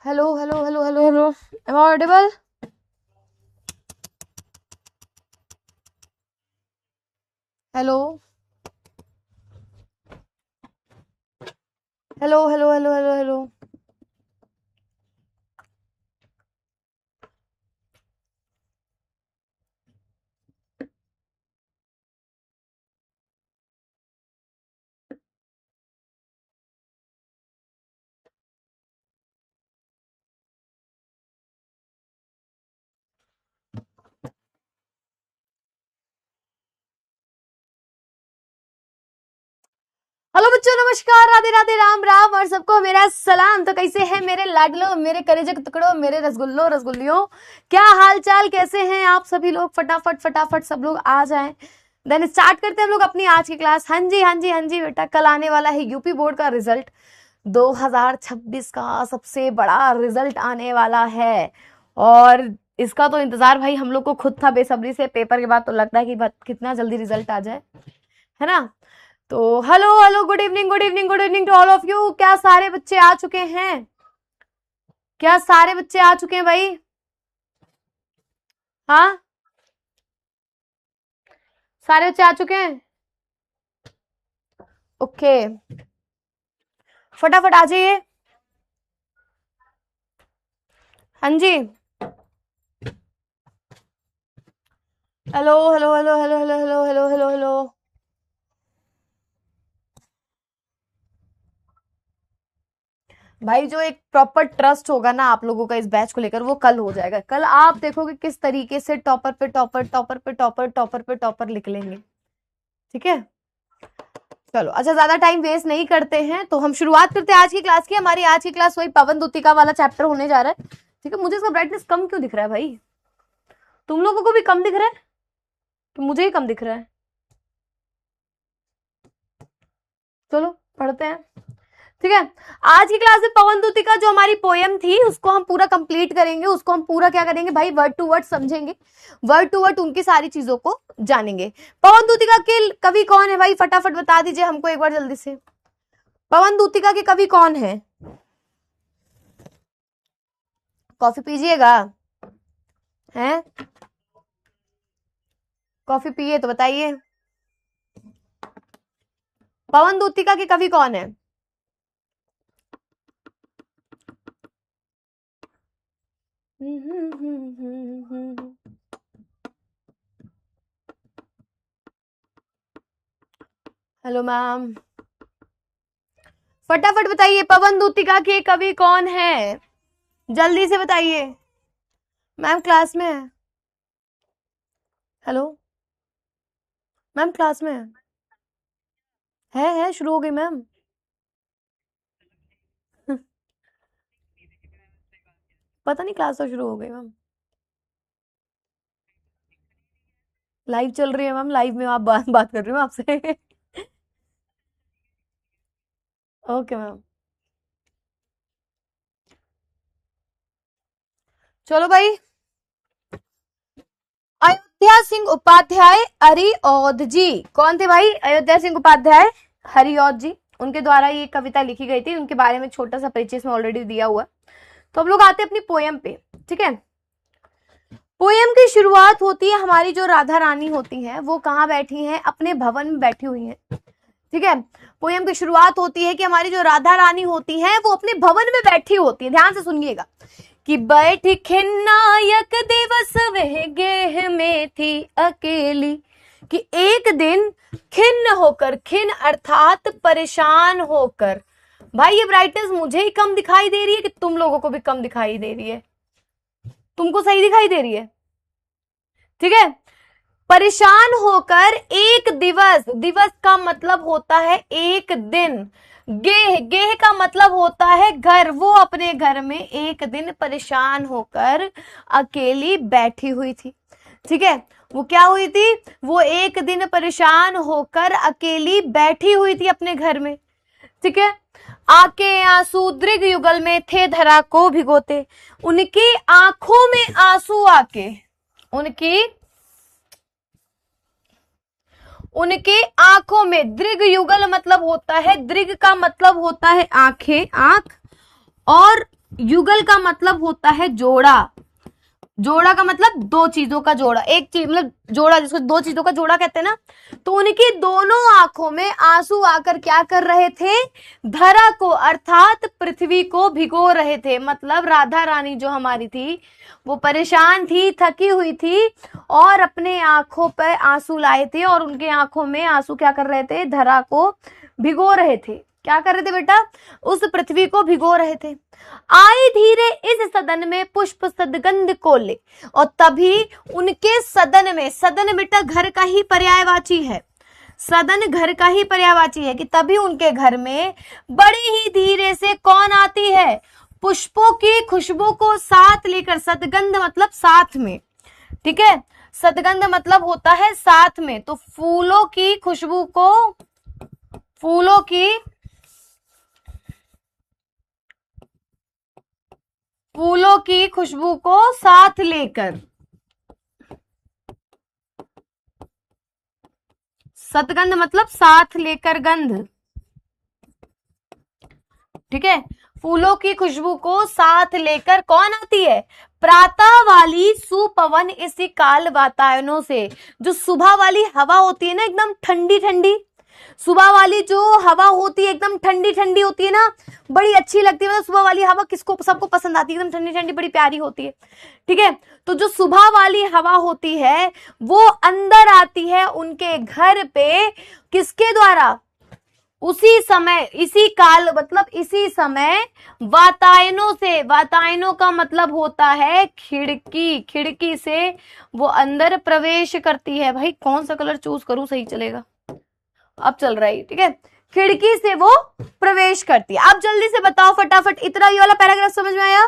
Hello hello hello hello hello, am I audible? Hello hello hello hello hello hello. Hello बच्चों, नमस्कार, राधे राधे, राम राम और सबको मेरा सलाम। तो कैसे हैं मेरे लाडलो, मेरे कलेजे के टुकड़ों, मेरे रसगुल्लो रसगुल्लियों? क्या हाल चाल, कैसे हैं आप सभी लोग? फटाफट फटाफट सब लोग आ जाएं। देन स्टार्ट करते हैं हम लोग अपनी आज की क्लास। हाँ जी हाँ जी हाँ जी बेटा, कल आने वाला है यूपी बोर्ड का रिजल्ट। 2026 का सबसे बड़ा रिजल्ट आने वाला है और इसका तो इंतजार भाई हम लोग को खुद था बेसब्री से। पेपर के बाद तो लगता है कि कितना जल्दी रिजल्ट आ जाए, है ना? तो hello hello, good evening good evening good evening to all of you. क्या सारे बच्चे आ चुके हैं? क्या सारे बच्चे आ चुके हैं भाई? हाँ, सारे बच्चे आ चुके हैं। ओके, फटाफट आ जाइए। हाँ जी, hello hello hello hello hello hello hello hello hello. भाई जो एक प्रॉपर ट्रस्ट होगा ना आप लोगों का इस बैच को लेकर, वो कल हो जाएगा। कल आप देखोगे किस तरीके से टॉपर पे टॉपर टॉपर पे टॉपर टॉपर पे टॉपर लिख लेंगे। ठीक है, चलो अच्छा, ज्यादा टाइम वेस्ट नहीं करते हैं तो हम शुरुआत करते हैं आज की क्लास की। हमारी आज की क्लास वही पवन दुतिका वाला चैप्टर होने जा रहा है। ठीक है, मुझे इसका ब्राइटनेस कम क्यों दिख रहा है भाई? तुम लोगों को भी कम दिख रहा है कि मुझे ही कम दिख रहा है? चलो पढ़ते हैं। ठीक है, आज की क्लास में पवन दूती का जो हमारी पोयम थी उसको हम पूरा कंप्लीट करेंगे। उसको हम पूरा क्या करेंगे भाई, वर्ड टू वर्ड समझेंगे, वर्ड टू वर्ड उनकी सारी चीजों को जानेंगे। पवन दूतिका के कवि कौन है भाई? फटाफट बता दीजिए हमको एक बार जल्दी से। पवन दूतिका के कवि कौन है? कॉफी पीजिएगा? हैं? कॉफी पिए तो बताइए। पवन दूतिका के कवि कौन है? हेलो मैम, फटाफट बताइए पवन दूतिका के कवि कौन है? जल्दी से बताइए। मैम क्लास में है। हेलो मैम, क्लास में है शुरू हो गई मैम। पता नहीं, क्लास तो शुरू हो गई मैम। लाइव चल रही है मैम, लाइव में आप बात कर रही हूँ आपसे। ओके मैम, चलो भाई। अयोध्या सिंह उपाध्याय हरिऔध जी कौन थे भाई? अयोध्या सिंह उपाध्याय हरिऔध जी, उनके द्वारा ये कविता लिखी गई थी। उनके बारे में छोटा सा परिचय इसमें ऑलरेडी दिया हुआ। तो हम लोग आते हैं अपनी पोयम पे। ठीक है, पोयम की शुरुआत होती है, हमारी जो राधा रानी होती हैं वो कहाँ बैठी हैं? अपने भवन में बैठी हुई हैं। ठीक है, पोयम की शुरुआत होती है कि हमारी जो राधा रानी होती हैं वो अपने भवन में बैठी होती है। ध्यान से सुनिएगा कि बैठी खिन्नायक दिवस वह गेह में थी अकेली, कि एक दिन खिन्न होकर, खिन्न अर्थात परेशान होकर। भाई ये ब्राइटनेस मुझे ही कम दिखाई दे रही है कि तुम लोगों को भी कम दिखाई दे रही है? तुमको सही दिखाई दे रही है? ठीक है, परेशान होकर एक दिवस, दिवस का मतलब होता है एक दिन, गेह, गेह का मतलब होता है घर। वो अपने घर में एक दिन परेशान होकर अकेली बैठी हुई थी। ठीक है, वो क्या हुई थी? वो एक दिन परेशान होकर अकेली बैठी हुई थी अपने घर में। ठीक है, आके आंसू दृग युगल में थे धरा को भिगोते। उनकी आंखों में आंसू आके, उनकी उनके आंखों में, दृग युगल मतलब होता है, दृग का मतलब होता है आंखें, आंख, और युगल का मतलब होता है जोड़ा। जोड़ा का मतलब दो चीजों का जोड़ा, एक चीज मतलब जोड़ा, जिसको दो चीजों का जोड़ा कहते हैं ना। तो उनकी दोनों आंखों में आंसू आकर क्या कर रहे थे, धरा को अर्थात पृथ्वी को भिगो रहे थे। मतलब राधा रानी जो हमारी थी वो परेशान थी, थकी हुई थी और अपने आंखों पर आंसू लाए थे और उनके आंखों में आंसू क्या कर रहे थे, धरा को भिगो रहे थे। क्या कर रहे थे बेटा, उस पृथ्वी को भिगो रहे थे। आई धीरे इस सदन में पुष्प सदगंध को ले, और तभी उनके सदन में, सदन बेटा घर का ही पर्यायवाची है, सदन घर का ही पर्यायवाची है, कि तभी उनके घर में बड़ी ही धीरे से कौन आती है, पुष्पों की खुशबू को साथ लेकर। सदगंध मतलब साथ में, ठीक है, सदगंध मतलब होता है साथ में। तो फूलों की खुशबू को, फूलों की खुशबू को साथ लेकर, सतगंध मतलब साथ लेकर गंध, ठीक है। फूलों की खुशबू को साथ लेकर कौन आती है, प्रातः वाली सुपवन इसी काल वातायनों से। जो सुबह वाली हवा होती है ना, एकदम ठंडी ठंडी, सुबह वाली जो हवा होती है एकदम ठंडी ठंडी होती है ना, बड़ी अच्छी लगती है। मतलब सुबह वाली हवा किसको, सबको पसंद आती है, एकदम ठंडी ठंडी बड़ी प्यारी होती है, ठीक है। तो जो सुबह वाली हवा होती है वो अंदर आती है उनके घर पे, किसके द्वारा, उसी समय, इसी काल मतलब इसी समय, वातायनों से। वातायनों का मतलब होता है खिड़की, खिड़की से वो अंदर प्रवेश करती है। भाई कौन सा कलर चूज करूं, सही चलेगा, अब चल रहा है, ठीक है। खिड़की से वो प्रवेश करती है। आप जल्दी से बताओ फटाफट, इतना ये वाला पैराग्राफ समझ में आया,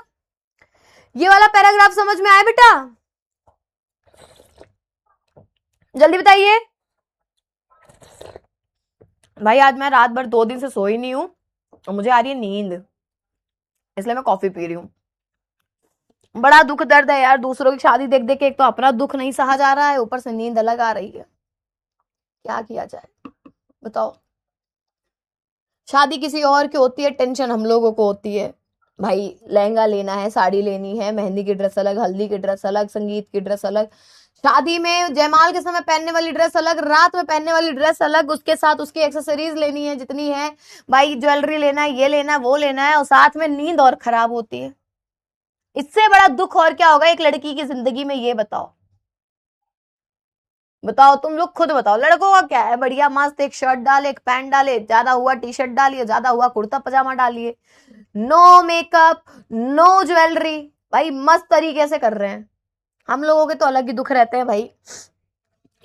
ये वाला पैराग्राफ समझ में आया बेटा, जल्दी बताइए। भाई आज मैं रात भर 2 दिन से सोई नहीं हूं और मुझे आ रही है नींद, इसलिए मैं कॉफी पी रही हूं। बड़ा दुख दर्द है यार, दूसरों की शादी देख देख के एक तो अपना दुख नहीं सहा जा रहा है, ऊपर से नींद अलग आ रही है, क्या किया जाए बताओ। शादी किसी और की होती है, टेंशन हम लोगों को होती है। भाई लहंगा लेना है, साड़ी लेनी है, मेहंदी की ड्रेस अलग, हल्दी की ड्रेस अलग, संगीत की ड्रेस अलग, शादी में जयमाल के समय पहनने वाली ड्रेस अलग, रात में पहनने वाली ड्रेस अलग, उसके साथ उसकी एक्सेसरीज लेनी है जितनी है, भाई ज्वेलरी लेना है, ये लेना है, वो लेना है, और साथ में नींद और खराब होती है। इससे बड़ा दुख और क्या होगा एक लड़की की जिंदगी में, ये बताओ। बताओ तुम लोग खुद बताओ, लड़कों का क्या है, बढ़िया मस्त एक शर्ट डाले, एक पैंट डाले, ज्यादा हुआ टी शर्ट डालिए, ज्यादा हुआ कुर्ता पजामा डालिए, नो मेकअप, नो ज्वेलरी, भाई मस्त तरीके से कर रहे हैं। हम लोगों के तो अलग ही दुख रहते हैं भाई,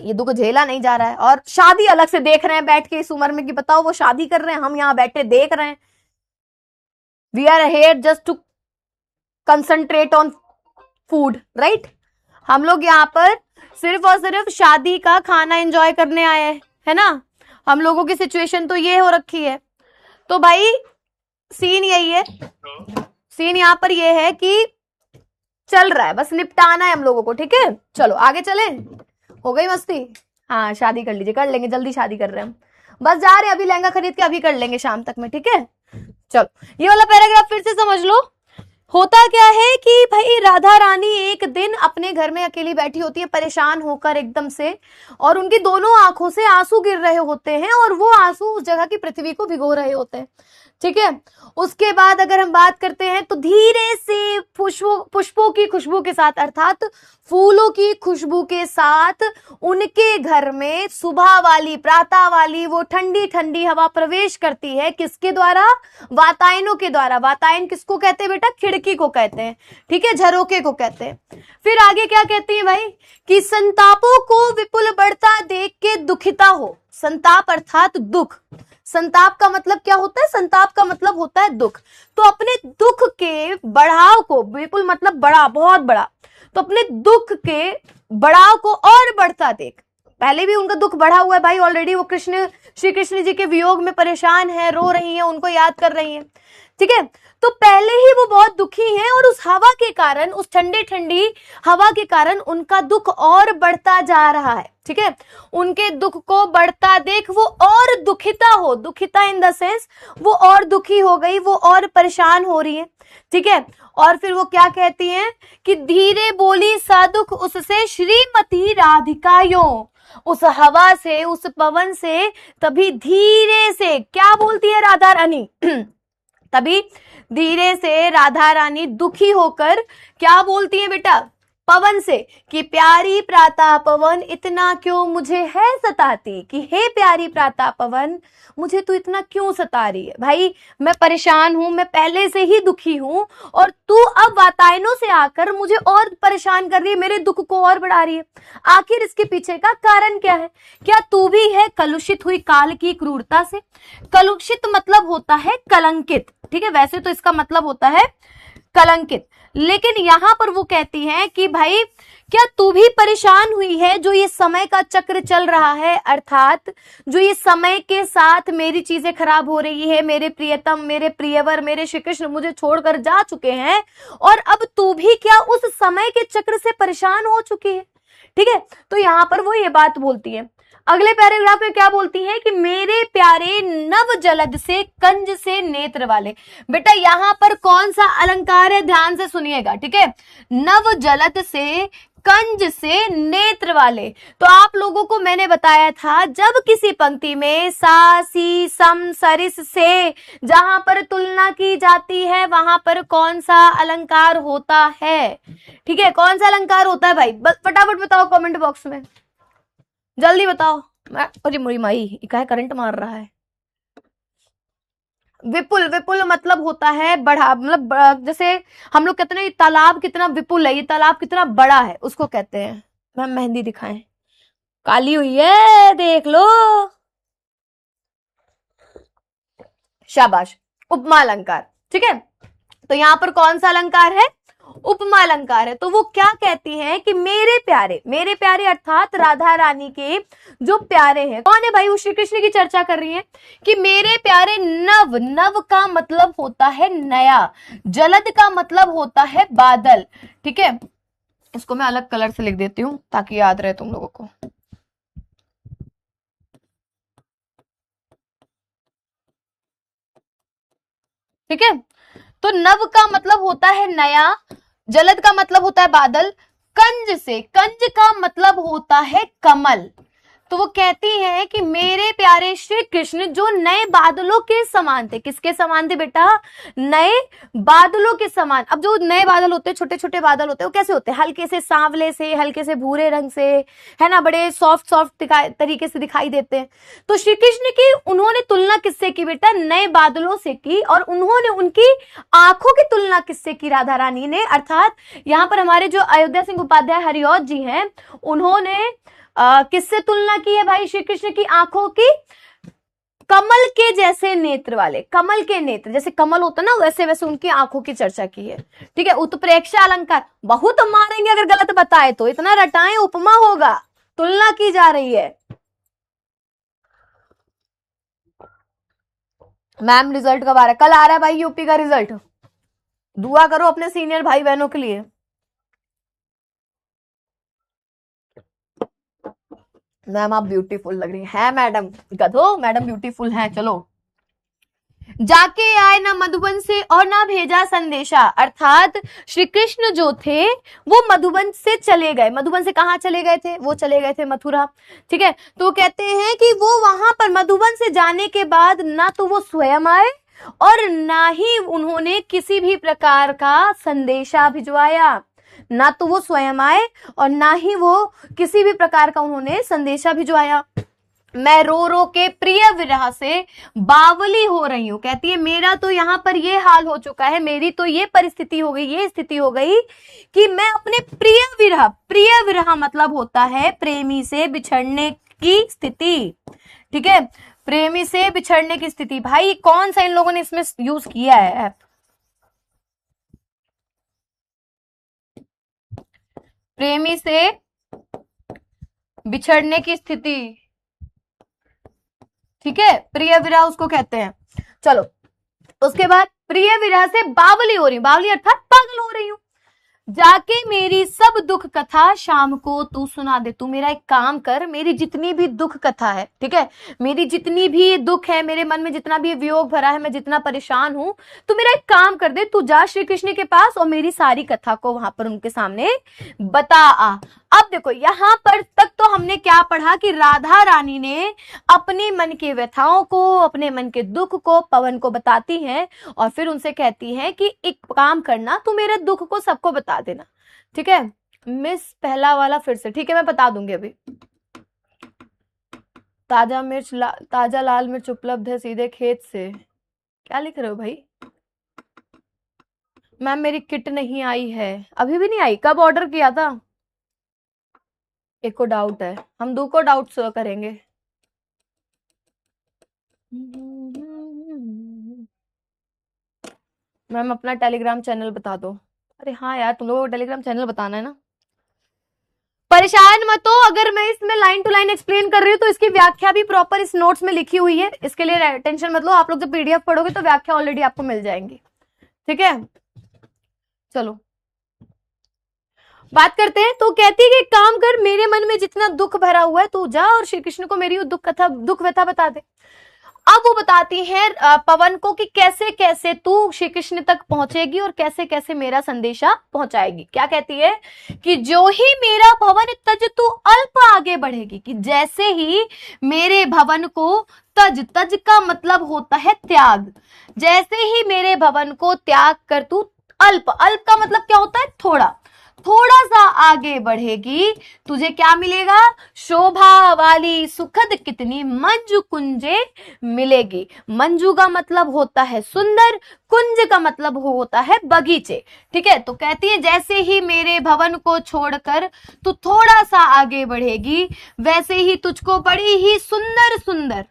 ये दुख झेला नहीं जा रहा है। और शादी अलग से देख रहे हैं बैठ के इस उम्र में, कि बताओ वो शादी कर रहे हैं, हम यहाँ बैठे देख रहे हैं। We are here just to concentrate on food, right. हम लोग यहाँ पर सिर्फ और सिर्फ शादी का खाना एंजॉय करने आए हैं, है ना। हम लोगों की सिचुएशन तो ये हो रखी है। तो भाई सीन यही है, सीन यहाँ पर ये है कि चल रहा है, बस निपटाना है हम लोगों को, ठीक है। चलो आगे चले, हो गई मस्ती, हाँ शादी कर लीजिए, कर लेंगे, जल्दी शादी कर रहे हैं हम, बस जा रहे हैं अभी लहंगा खरीद के, अभी कर लेंगे शाम तक में, ठीक है। चलो ये वाला पैराग्राफ फिर से समझ लो। होता क्या है कि भाई राधा रानी एक दिन अपने घर में अकेली बैठी होती है, परेशान होकर एकदम से, और उनकी दोनों आंखों से आंसू गिर रहे होते हैं, और वो आंसू उस जगह की पृथ्वी को भिगो रहे होते हैं, ठीक है। उसके बाद अगर हम बात करते हैं तो धीरे से पुष्पों की खुशबू के साथ, अर्थात फूलों की खुशबू के साथ उनके घर में सुबह वाली, प्रातः वाली वो ठंडी ठंडी हवा प्रवेश करती है। किसके द्वारा, वातायनों के द्वारा। वातायन किसको कहते हैं बेटा, खिड़की को कहते हैं, ठीक है, झरोके को कहते हैं। फिर आगे क्या कहती है भाई, कि संतापों को विपुल बढ़ता देख के दुखिता हो। संताप अर्थात दुख, संताप का मतलब क्या होता है, संताप का मतलब होता है दुख। तो अपने दुख के बढ़ाव को, विपुल मतलब बड़ा, बहुत बड़ा, तो अपने दुख के बढ़ाव को और बढ़ता देख, पहले भी उनका दुख बढ़ा हुआ है भाई ऑलरेडी, वो कृष्ण श्री कृष्ण जी के वियोग में परेशान है, रो रही हैं, उनको याद कर रही हैं। ठीक है, तो पहले ही वो बहुत दुखी हैं और उस हवा के कारण, उस ठंडी ठंडी हवा के कारण उनका दुख और बढ़ता जा रहा है। ठीक है, उनके दुख को बढ़ता देख वो और दुखिता इन द सेंस वो और दुखी हो गई, वो और परेशान हो रही है। ठीक है, और फिर वो क्या कहती हैं कि धीरे बोली सा दुख उससे श्रीमती राधिकायों, उस हवा से, उस पवन से तभी धीरे से क्या बोलती है राधा रानी तभी धीरे से राधा रानी दुखी होकर क्या बोलती है बेटा पवन से कि प्यारी प्रातः पवन इतना क्यों मुझे है सताती, कि हे प्यारी प्रातः पवन मुझे तू इतना क्यों सता रही है। भाई मैं परेशान हूं, मैं पहले से ही दुखी हूं और तू अब वातायनों से आकर मुझे और परेशान कर रही है, मेरे दुख को और बढ़ा रही है। आखिर इसके पीछे का कारण क्या है? क्या तू भी है कलुषित हुई काल की क्रूरता से? कलुषित मतलब होता है कलंकित। ठीक है, वैसे तो इसका मतलब होता है कलंकित, लेकिन यहां पर वो कहती हैं कि भाई क्या तू भी परेशान हुई है? जो ये समय का चक्र चल रहा है, अर्थात जो ये समय के साथ मेरी चीजें खराब हो रही है, मेरे प्रियतम, मेरे प्रियवर, मेरे श्री कृष्ण मुझे छोड़कर जा चुके हैं और अब तू भी क्या उस समय के चक्र से परेशान हो चुकी है। ठीक है, तो यहां पर वो ये बात बोलती है। अगले पैराग्राफ में क्या बोलती हैं कि मेरे प्यारे नव जलद से कंज से नेत्र वाले। बेटा यहां पर कौन सा अलंकार है, ध्यान से सुनिएगा। ठीक है, नव जलद से कंज से नेत्र वाले। तो आप लोगों को मैंने बताया था जब किसी पंक्ति में सा सी सम सरिस से जहां पर तुलना की जाती है वहां पर कौन सा अलंकार होता है। ठीक है, कौन सा अलंकार होता है भाई, फटाफट बताओ कमेंट बॉक्स में, जल्दी बताओ। अरे मोरी माई इकाई करंट मार रहा है। विपुल, विपुल मतलब होता है बड़ा, मतलब जैसे हम लोग कहते हैं तालाब कितना विपुल है, ये तालाब कितना बड़ा है, उसको कहते हैं। मैम मेहंदी दिखाएं, काली हुई है देख लो, शाबाश। उपमा अलंकार। ठीक है, तो यहां पर कौन सा अलंकार है, उपमा अलंकार है। तो वो क्या कहती हैं कि मेरे प्यारे अर्थात राधा रानी के जो प्यारे हैं, कौन है भाई, वो श्री कृष्ण की चर्चा कर रही है कि मेरे प्यारे नव, नव का मतलब होता है नया, जलद का मतलब होता है बादल। ठीक है, इसको मैं अलग कलर से लिख देती हूं ताकि याद रहे तुम लोगों को। ठीक है, तो नव का मतलब होता है नया, जलद का मतलब होता है बादल, कंज से, कंज का मतलब होता है कमल। तो वो कहती हैं कि मेरे प्यारे श्री कृष्ण जो नए बादलों के समान थे। किसके समान थे बेटा, नए बादलों के समान। अब जो नए बादल होते हैं, छोटे छोटे बादल होते हैं, वो कैसे होते हैं, हल्के से सांवले से, हल्के से भूरे रंग से, है ना, बड़े सॉफ्ट सॉफ्ट तरीके से दिखाई देते हैं। तो श्री कृष्ण की उन्होंने तुलना किससे की बेटा, नए बादलों से की, और उन्होंने उनकी आंखों की तुलना किससे की, राधा रानी ने। अर्थात यहाँ पर हमारे जो अयोध्या सिंह उपाध्याय हरिऔध जी हैं, उन्होंने किससे तुलना की है भाई, श्री कृष्ण की आंखों की कमल के जैसे नेत्र वाले, कमल के नेत्र जैसे कमल होता ना वैसे वैसे उनकी आंखों की चर्चा की है। ठीक है, उत्प्रेक्षा अलंकार, बहुत मारेंगे अगर गलत बताए तो, इतना रटाएं उपमा होगा, तुलना की जा रही है। मैम रिजल्ट कब आ रहा है, कल आ रहा है भाई यूपी का रिजल्ट, दुआ करो अपने सीनियर भाई बहनों के लिए। मैम आप ब्यूटीफुल लग रही हैं मैडम, गधो मैडम ब्यूटीफुल हैं। चलो, जाके आए ना मधुबन से और ना भेजा संदेशा। अर्थात श्री कृष्ण जो थे वो मधुबन से चले गए। मधुबन से कहाँ चले गए थे, वो चले गए थे मथुरा। ठीक है, तो कहते हैं कि वो वहां पर मधुबन से जाने के बाद ना तो वो स्वयं आए और ना ही उन्होंने किसी भी प्रकार का संदेशा भिजवाया, ना तो वो स्वयं आए और ना ही वो किसी भी प्रकार का उन्होंने संदेशा भिजवाया। मैं रो रो के प्रिय विरह से बावली हो रही हूं। कहती है मेरा तो यहाँ पर ये हाल हो चुका है, मेरी तो ये परिस्थिति हो गई, ये स्थिति हो गई कि मैं अपने प्रिय विरह मतलब होता है प्रेमी से बिछड़ने की स्थिति। ठीक है, प्रेमी से बिछड़ने की स्थिति। भाई कौन सा इन लोगों ने इसमें यूज किया है, प्रेमी से बिछड़ने की स्थिति। ठीक है, प्रिय विरह उसको कहते हैं। चलो उसके बाद प्रिय विरह से बावली हो रही हूं, बावली अर्थात पागल हो रही हूं, जाके मेरी सब दुख कथा शाम को तू सुना दे। तू मेरा एक काम कर, मेरी जितनी भी दुख कथा है, ठीक है, मेरी जितनी भी दुख है, मेरे मन में जितना भी वियोग भरा है, मैं जितना परेशान हूं, तू मेरा एक काम कर दे, तू जा श्री कृष्ण के पास और मेरी सारी कथा को वहां पर उनके सामने बता आ। अब देखो यहां पर तक तो हमने क्या पढ़ा कि राधा रानी ने अपने मन के व्यथाओं को, अपने मन के दुख को पवन को बताती हैं और फिर उनसे कहती हैं कि एक काम करना, तू मेरे दुख को सबको बता देना। ठीक है मिस, पहला वाला फिर से, ठीक है मैं बता दूंगी अभी। ताजा लाल मिर्च उपलब्ध है सीधे खेत से। क्या लिख रहे हो भाई? मैम मेरी किट नहीं आई है, अभी भी नहीं आई, कब ऑर्डर किया था? एक को डाउट है, हम दो को डाउट करेंगे। मैम अपना टेलीग्राम चैनल बता दो। अरे हाँ यार, तुम लोगों को टेलीग्राम चैनल बताना है ना। परेशान मत हो, अगर मैं इसमें लाइन टू लाइन एक्सप्लेन कर रही हूँ तो इसकी व्याख्या भी प्रॉपर इस नोट्स में लिखी हुई है, इसके लिए टेंशन मत लो। आप लोग जब पीडीएफ पढ़ोगे तो व्याख्या ऑलरेडी आपको मिल जाएंगी। ठीक है चलो बात करते हैं। तो कहती है कि काम कर, मेरे मन में जितना दुख भरा हुआ है तू जा और श्री कृष्ण को मेरी दुख व्यथा बता दे। अब वो बताती है पवन को कि कैसे कैसे तू श्री कृष्ण तक पहुंचेगी और कैसे कैसे मेरा संदेशा पहुंचाएगी। क्या कहती है कि जो ही मेरा भवन तज तू अल्प आगे बढ़ेगी, कि जैसे ही मेरे भवन को तज, तज का मतलब होता है त्याग, जैसे ही मेरे भवन को त्याग कर तू अल्प, अल्प का मतलब क्या होता है? थोड़ा, थोड़ा सा आगे बढ़ेगी, तुझे क्या मिलेगा? शोभा वाली सुखद कितनी मंजू कुंजे मिलेगी। मंजू का मतलब होता है सुंदर, कुंज का मतलब होता है बगीचे। ठीक है, तो कहती है जैसे ही मेरे भवन को छोड़कर तू थोड़ा सा आगे बढ़ेगी, वैसे ही तुझको बड़ी ही सुंदर सुंदर,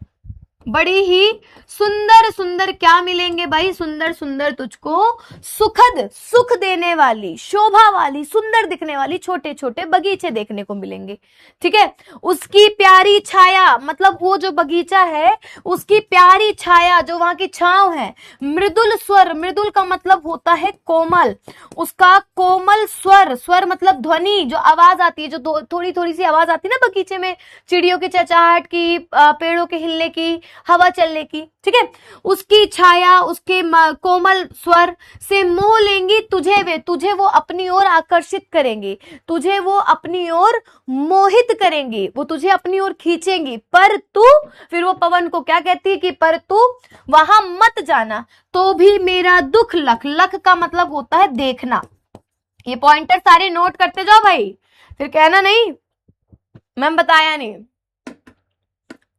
बड़ी ही सुंदर सुंदर क्या मिलेंगे भाई? सुंदर सुंदर तुझको सुखद, सुख देने वाली, शोभा वाली, सुंदर दिखने वाली छोटे छोटे बगीचे देखने को मिलेंगे। ठीक है, उसकी प्यारी छाया, मतलब वो जो बगीचा है उसकी प्यारी छाया, जो वहां की छांव है। मृदुल स्वर, मृदुल का मतलब होता है कोमल, उसका कोमल स्वर, स्वर मतलब ध्वनि, जो आवाज आती है, जो थोड़ी थोड़ी सी आवाज आती है ना बगीचे में, चिड़ियों की चहचहाट की, पेड़ों के हिलने की, हवा चलने की। ठीक है, उसकी छाया, उसके कोमल स्वर से मोह लेंगी तुझे वे, तुझे वो अपनी ओर आकर्षित करेंगी, तुझे वो अपनी ओर मोहित करेंगी, वो तुझे अपनी ओर खींचेंगी। पर तू, फिर वो पवन को क्या कहती है कि पर तू वहां मत जाना, तो भी मेरा दुख लख, लख का मतलब होता है देखना। ये पॉइंटर सारे नोट करते जाओ भाई, फिर कहना नहीं मैम बताया नहीं।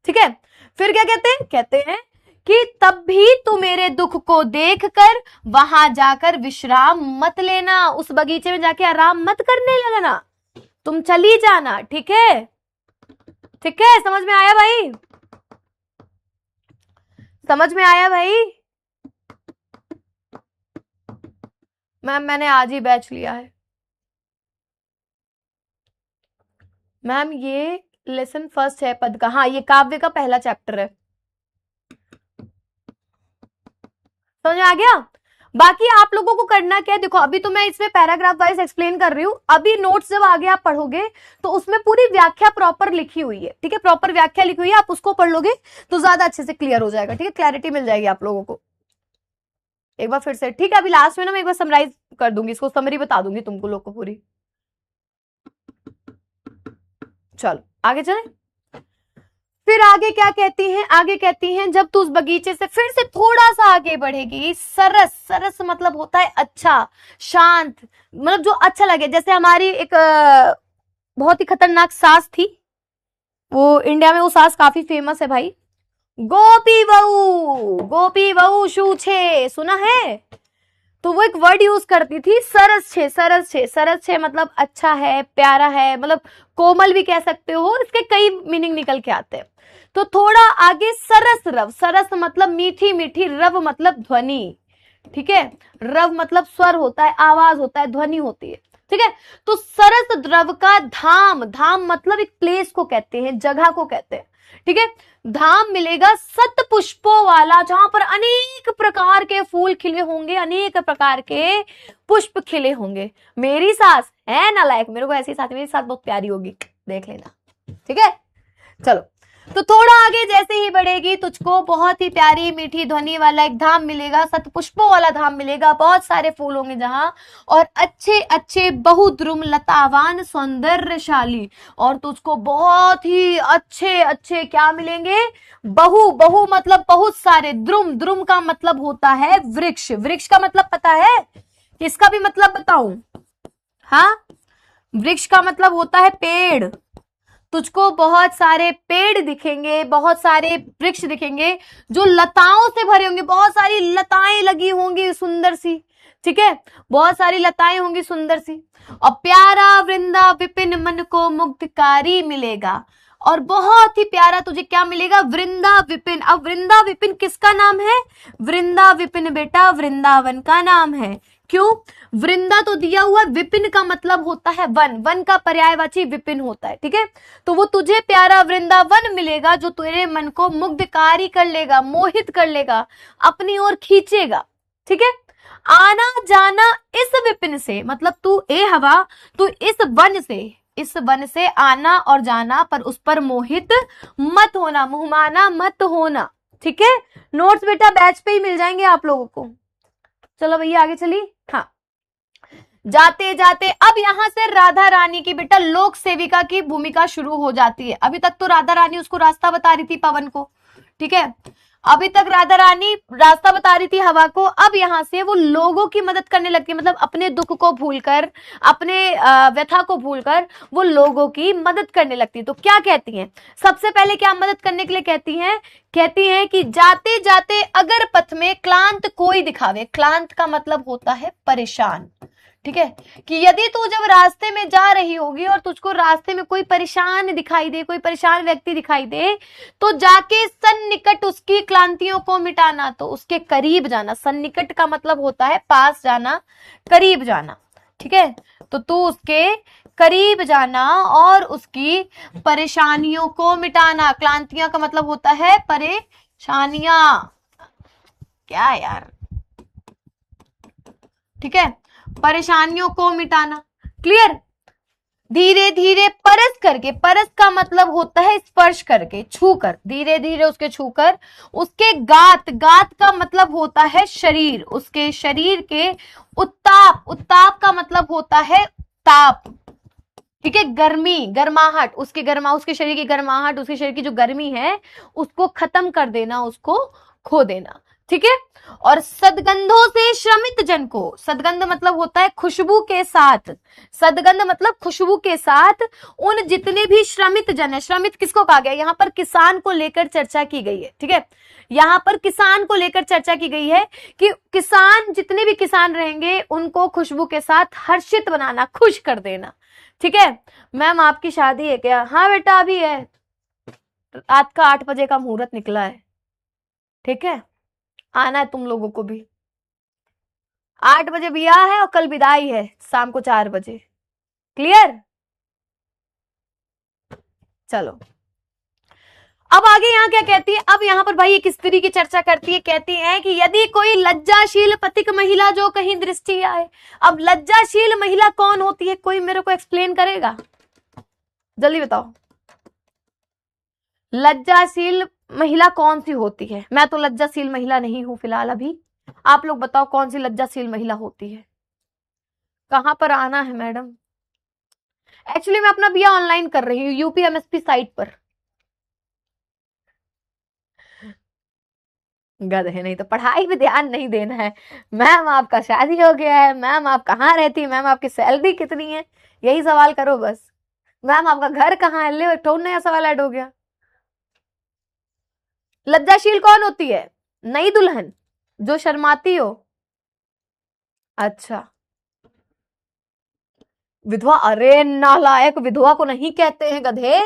ठीक है, फिर क्या कहते हैं? कहते हैं कि तब भी तू मेरे दुख को देखकर वहां जाकर विश्राम मत लेना, उस बगीचे में जाके आराम मत करने लगना, तुम चली जाना। ठीक है, ठीक है, समझ में आया भाई? समझ में आया भाई? मैम मैंने आज ही बैच लिया है। मैम ये लेसन फर्स्ट है पद का, हाँ ये काव्य का पहला चैप्टर है, समझ में आ गया? बाकी आप लोगों को करना क्या है, देखो अभी तो मैं इसमें पैराग्राफ वाइज एक्सप्लेन कर रही हूँ, अभी नोट्स जब आगे आप पढ़ोगे तो उसमें पूरी व्याख्या प्रॉपर लिखी हुई है। ठीक है, प्रॉपर व्याख्या लिखी हुई है, आप उसको पढ़ लोगे तो ज्यादा अच्छे से क्लियर हो जाएगा। ठीक है, क्लैरिटी मिल जाएगी आप लोगों को। एक बार फिर से, ठीक है, अभी लास्ट में ना मैं एक बार समराइज कर दूंगी, इसको समरी बता दूंगी तुमको लोग को पूरी। चलो आगे चले, फिर आगे क्या कहती हैं? आगे कहती हैं जब तू उस बगीचे से फिर से थोड़ा सा आगे बढ़ेगी, सरस, सरस मतलब होता है अच्छा, शांत, मतलब जो अच्छा लगे। जैसे हमारी एक बहुत ही खतरनाक सास थी, वो इंडिया में वो सास काफी फेमस है भाई, गोपी बहू, गोपी बहू छूछे, सुना है? तो वो एक वर्ड यूज करती थी, सरस छे, सरस छे, सरस छे मतलब अच्छा है, प्यारा है, मतलब कोमल भी कह सकते हो, इसके कई मीनिंग निकल के आते हैं। तो थोड़ा आगे सरस रव, सरस मतलब मीठी मीठी, रव मतलब ध्वनि। ठीक है, रव मतलब स्वर होता है, आवाज होता है, ध्वनि होती है। ठीक है। तो सरस द्रव का धाम, धाम मतलब एक प्लेस को कहते हैं, जगह को कहते हैं, ठीक है। धाम मिलेगा सत पुष्पों वाला, जहां पर अनेक प्रकार के फूल खिले होंगे, अनेक प्रकार के पुष्प खिले होंगे। मेरी सास है नालायक, मेरे को ऐसी सास, मेरी सास बहुत प्यारी होगी, देख लेना, ठीक है। चलो, तो थोड़ा आगे जैसे ही बढ़ेगी तुझको बहुत ही प्यारी मीठी ध्वनि वाला एक धाम मिलेगा, सतपुष्पों वाला धाम मिलेगा, बहुत सारे फूल होंगे जहां, और अच्छे अच्छे बहुद्रुम लतावान सौंदर्यशाली, और तुझको बहुत ही अच्छे अच्छे क्या मिलेंगे, बहु मतलब बहुत सारे, द्रुम, द्रुम का मतलब होता है वृक्ष, वृक्ष का मतलब पता है, इसका भी मतलब बताऊं, हाँ, वृक्ष का मतलब होता है पेड़। तुझको बहुत सारे पेड़ दिखेंगे, बहुत सारे वृक्ष दिखेंगे जो लताओं से भरे होंगे, बहुत सारी लताएं लगी होंगी सुंदर सी, ठीक है, बहुत सारी लताएं होंगी सुंदर सी, और प्यारा वृंदा विपिन मन को मुग्धकारी मिलेगा, और बहुत ही प्यारा तुझे क्या मिलेगा, वृंदा विपिन। अब वृंदा विपिन किसका नाम है, वृंदा विपिन बेटा वृंदावन का नाम है। क्यों, वृंदा तो दिया हुआ, विपिन का मतलब होता है वन, वन का पर्यायवाची विपिन होता है, ठीक है। तो वो तुझे प्यारा वृंदावन मिलेगा जो तेरे मन को मुग्धकारी कर लेगा, मोहित कर लेगा, अपनी ओर खींचेगा, ठीक है। आना जाना इस विपिन से, मतलब तू ए हवा, तू इस वन से आना और जाना, पर उस पर मोहित मत होना, मुहमाना मत होना, ठीक है। नोट्स बेटा बैच पे ही मिल जाएंगे आप लोगों को। चलो भैया आगे चली, हाँ। जाते जाते अब यहां से राधा रानी की बेटा लोक सेविका की भूमिका शुरू हो जाती है। अभी तक तो राधा रानी उसको रास्ता बता रही थी पवन को, ठीक है, अभी तक राधा रानी रास्ता बता रही थी हवा को, अब यहां से वो लोगों की मदद करने लगती है, मतलब अपने दुख को भूलकर, अपने व्यथा को भूलकर वो लोगों की मदद करने लगती है। तो क्या कहती हैं, सबसे पहले क्या मदद करने के लिए कहती हैं कि जाते जाते अगर पथ में क्लांत कोई दिखावे, क्लांत का मतलब होता है परेशान, ठीक है, कि यदि तू जब रास्ते में जा रही होगी और तुझको रास्ते में कोई परेशान दिखाई दे, कोई परेशान व्यक्ति दिखाई दे, तो जाके सन्निकट उसकी क्लांतियों को मिटाना, तो उसके करीब जाना। सन्निकट का मतलब होता है पास जाना, करीब जाना, ठीक है। तो तू उसके करीब जाना और उसकी परेशानियों को मिटाना। क्लांतियां का मतलब होता है परेशानियां, क्या यार, ठीक है, परेशानियों को मिटाना, क्लियर। धीरे धीरे परस करके, परस का मतलब होता है स्पर्श करके, छूकर, धीरे धीरे उसके छूकर, उसके गात, गात का मतलब होता है शरीर, उसके शरीर के उत्ताप, उत्ताप का मतलब होता है ताप, ठीक है, गर्मी, गर्माहट, उसके शरीर की गर्माहट, उसके शरीर की जो गर्मी है उसको खत्म कर देना, उसको खो देना, ठीक है। और सदगंधों से श्रमित जन को, सदगंध मतलब होता है खुशबू के साथ, सदगंध मतलब खुशबू के साथ उन जितने भी श्रमित जन है, श्रमित किसको कहा गया, यहाँ पर किसान को लेकर चर्चा की गई है, ठीक है, यहाँ पर किसान को लेकर चर्चा की गई है कि किसान, जितने भी किसान रहेंगे उनको खुशबू के साथ हर्षित बनाना, खुश कर देना, ठीक है। मैम आपकी शादी है क्या, हाँ बेटा अभी है, रात का 8 बजे का मुहूर्त निकला है, ठीक है, आना है तुम लोगों को भी। 8 बजे ब्याह है और कल विदाई है शाम को 4 बजे, क्लियर। चलो अब आगे यहाँ क्या कहती है, अब यहाँ पर भाई एक स्त्री की चर्चा करती है, कहती है कि यदि कोई लज्जाशील पथिक महिला जो कहीं दृष्टि आए। अब लज्जाशील महिला कौन होती है, कोई मेरे को एक्सप्लेन करेगा, जल्दी बताओ, लज्जाशील महिला कौन सी होती है। मैं तो लज्जाशील महिला नहीं हूं फिलहाल अभी, आप लोग बताओ कौन सी लज्जाशील महिला होती है, कहां पर आना है मैडम। एक्चुअली मैं अपना बीए ऑनलाइन कर रही हूँ यूपीएमएसपी साइट पर, गध है, नहीं तो पढ़ाई पे ध्यान नहीं देना है। मैम आपका शादी हो गया है, मैम आप कहाँ रहती है, मैम आपकी सैलरी कितनी है, यही सवाल करो बस। मैम आपका घर कहाँ है, ले एक नया सवाल ऐड हो गया। लज्जाशील कौन होती है, नई दुल्हन जो शर्माती हो, अच्छा विधवा, अरे नालायक, विधवा को नहीं कहते हैं गधे।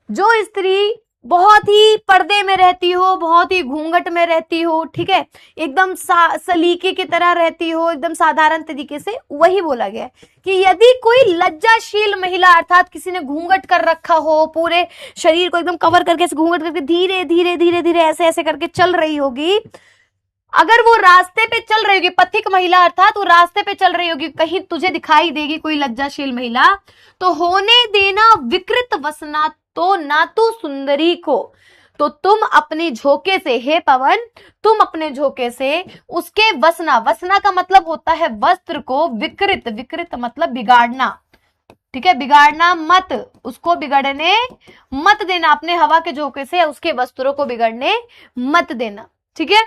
जो स्त्री बहुत ही पर्दे में रहती हो, बहुत ही घूंघट में रहती हो, ठीक है, एकदम सलीके की तरह रहती हो, एकदम साधारण तरीके से, वही बोला गया है कि यदि कोई लज्जाशील महिला, अर्थात किसी ने घूंघट कर रखा हो, पूरे शरीर को एकदम कवर करके घूंघट करके धीरे धीरे धीरे धीरे ऐसे ऐसे करके चल रही होगी, अगर वो रास्ते पे चल रही होगी, पथिक महिला अर्थात वो रास्ते पे चल रही होगी, कहीं तुझे दिखाई देगी कोई लज्जाशील महिला, तो होने देना विकृत वसना तो ना तू सुंदरी को, तो तुम अपने झोंके से, हे पवन, तुम अपने झोंके से उसके वसना, वसना का मतलब होता है वस्त्र को, विकृत, विकृत मतलब बिगाड़ना, ठीक है, बिगाड़ना मत, उसको बिगड़ने मत देना, अपने हवा के झोंके से उसके वस्त्रों को बिगड़ने मत देना, ठीक है।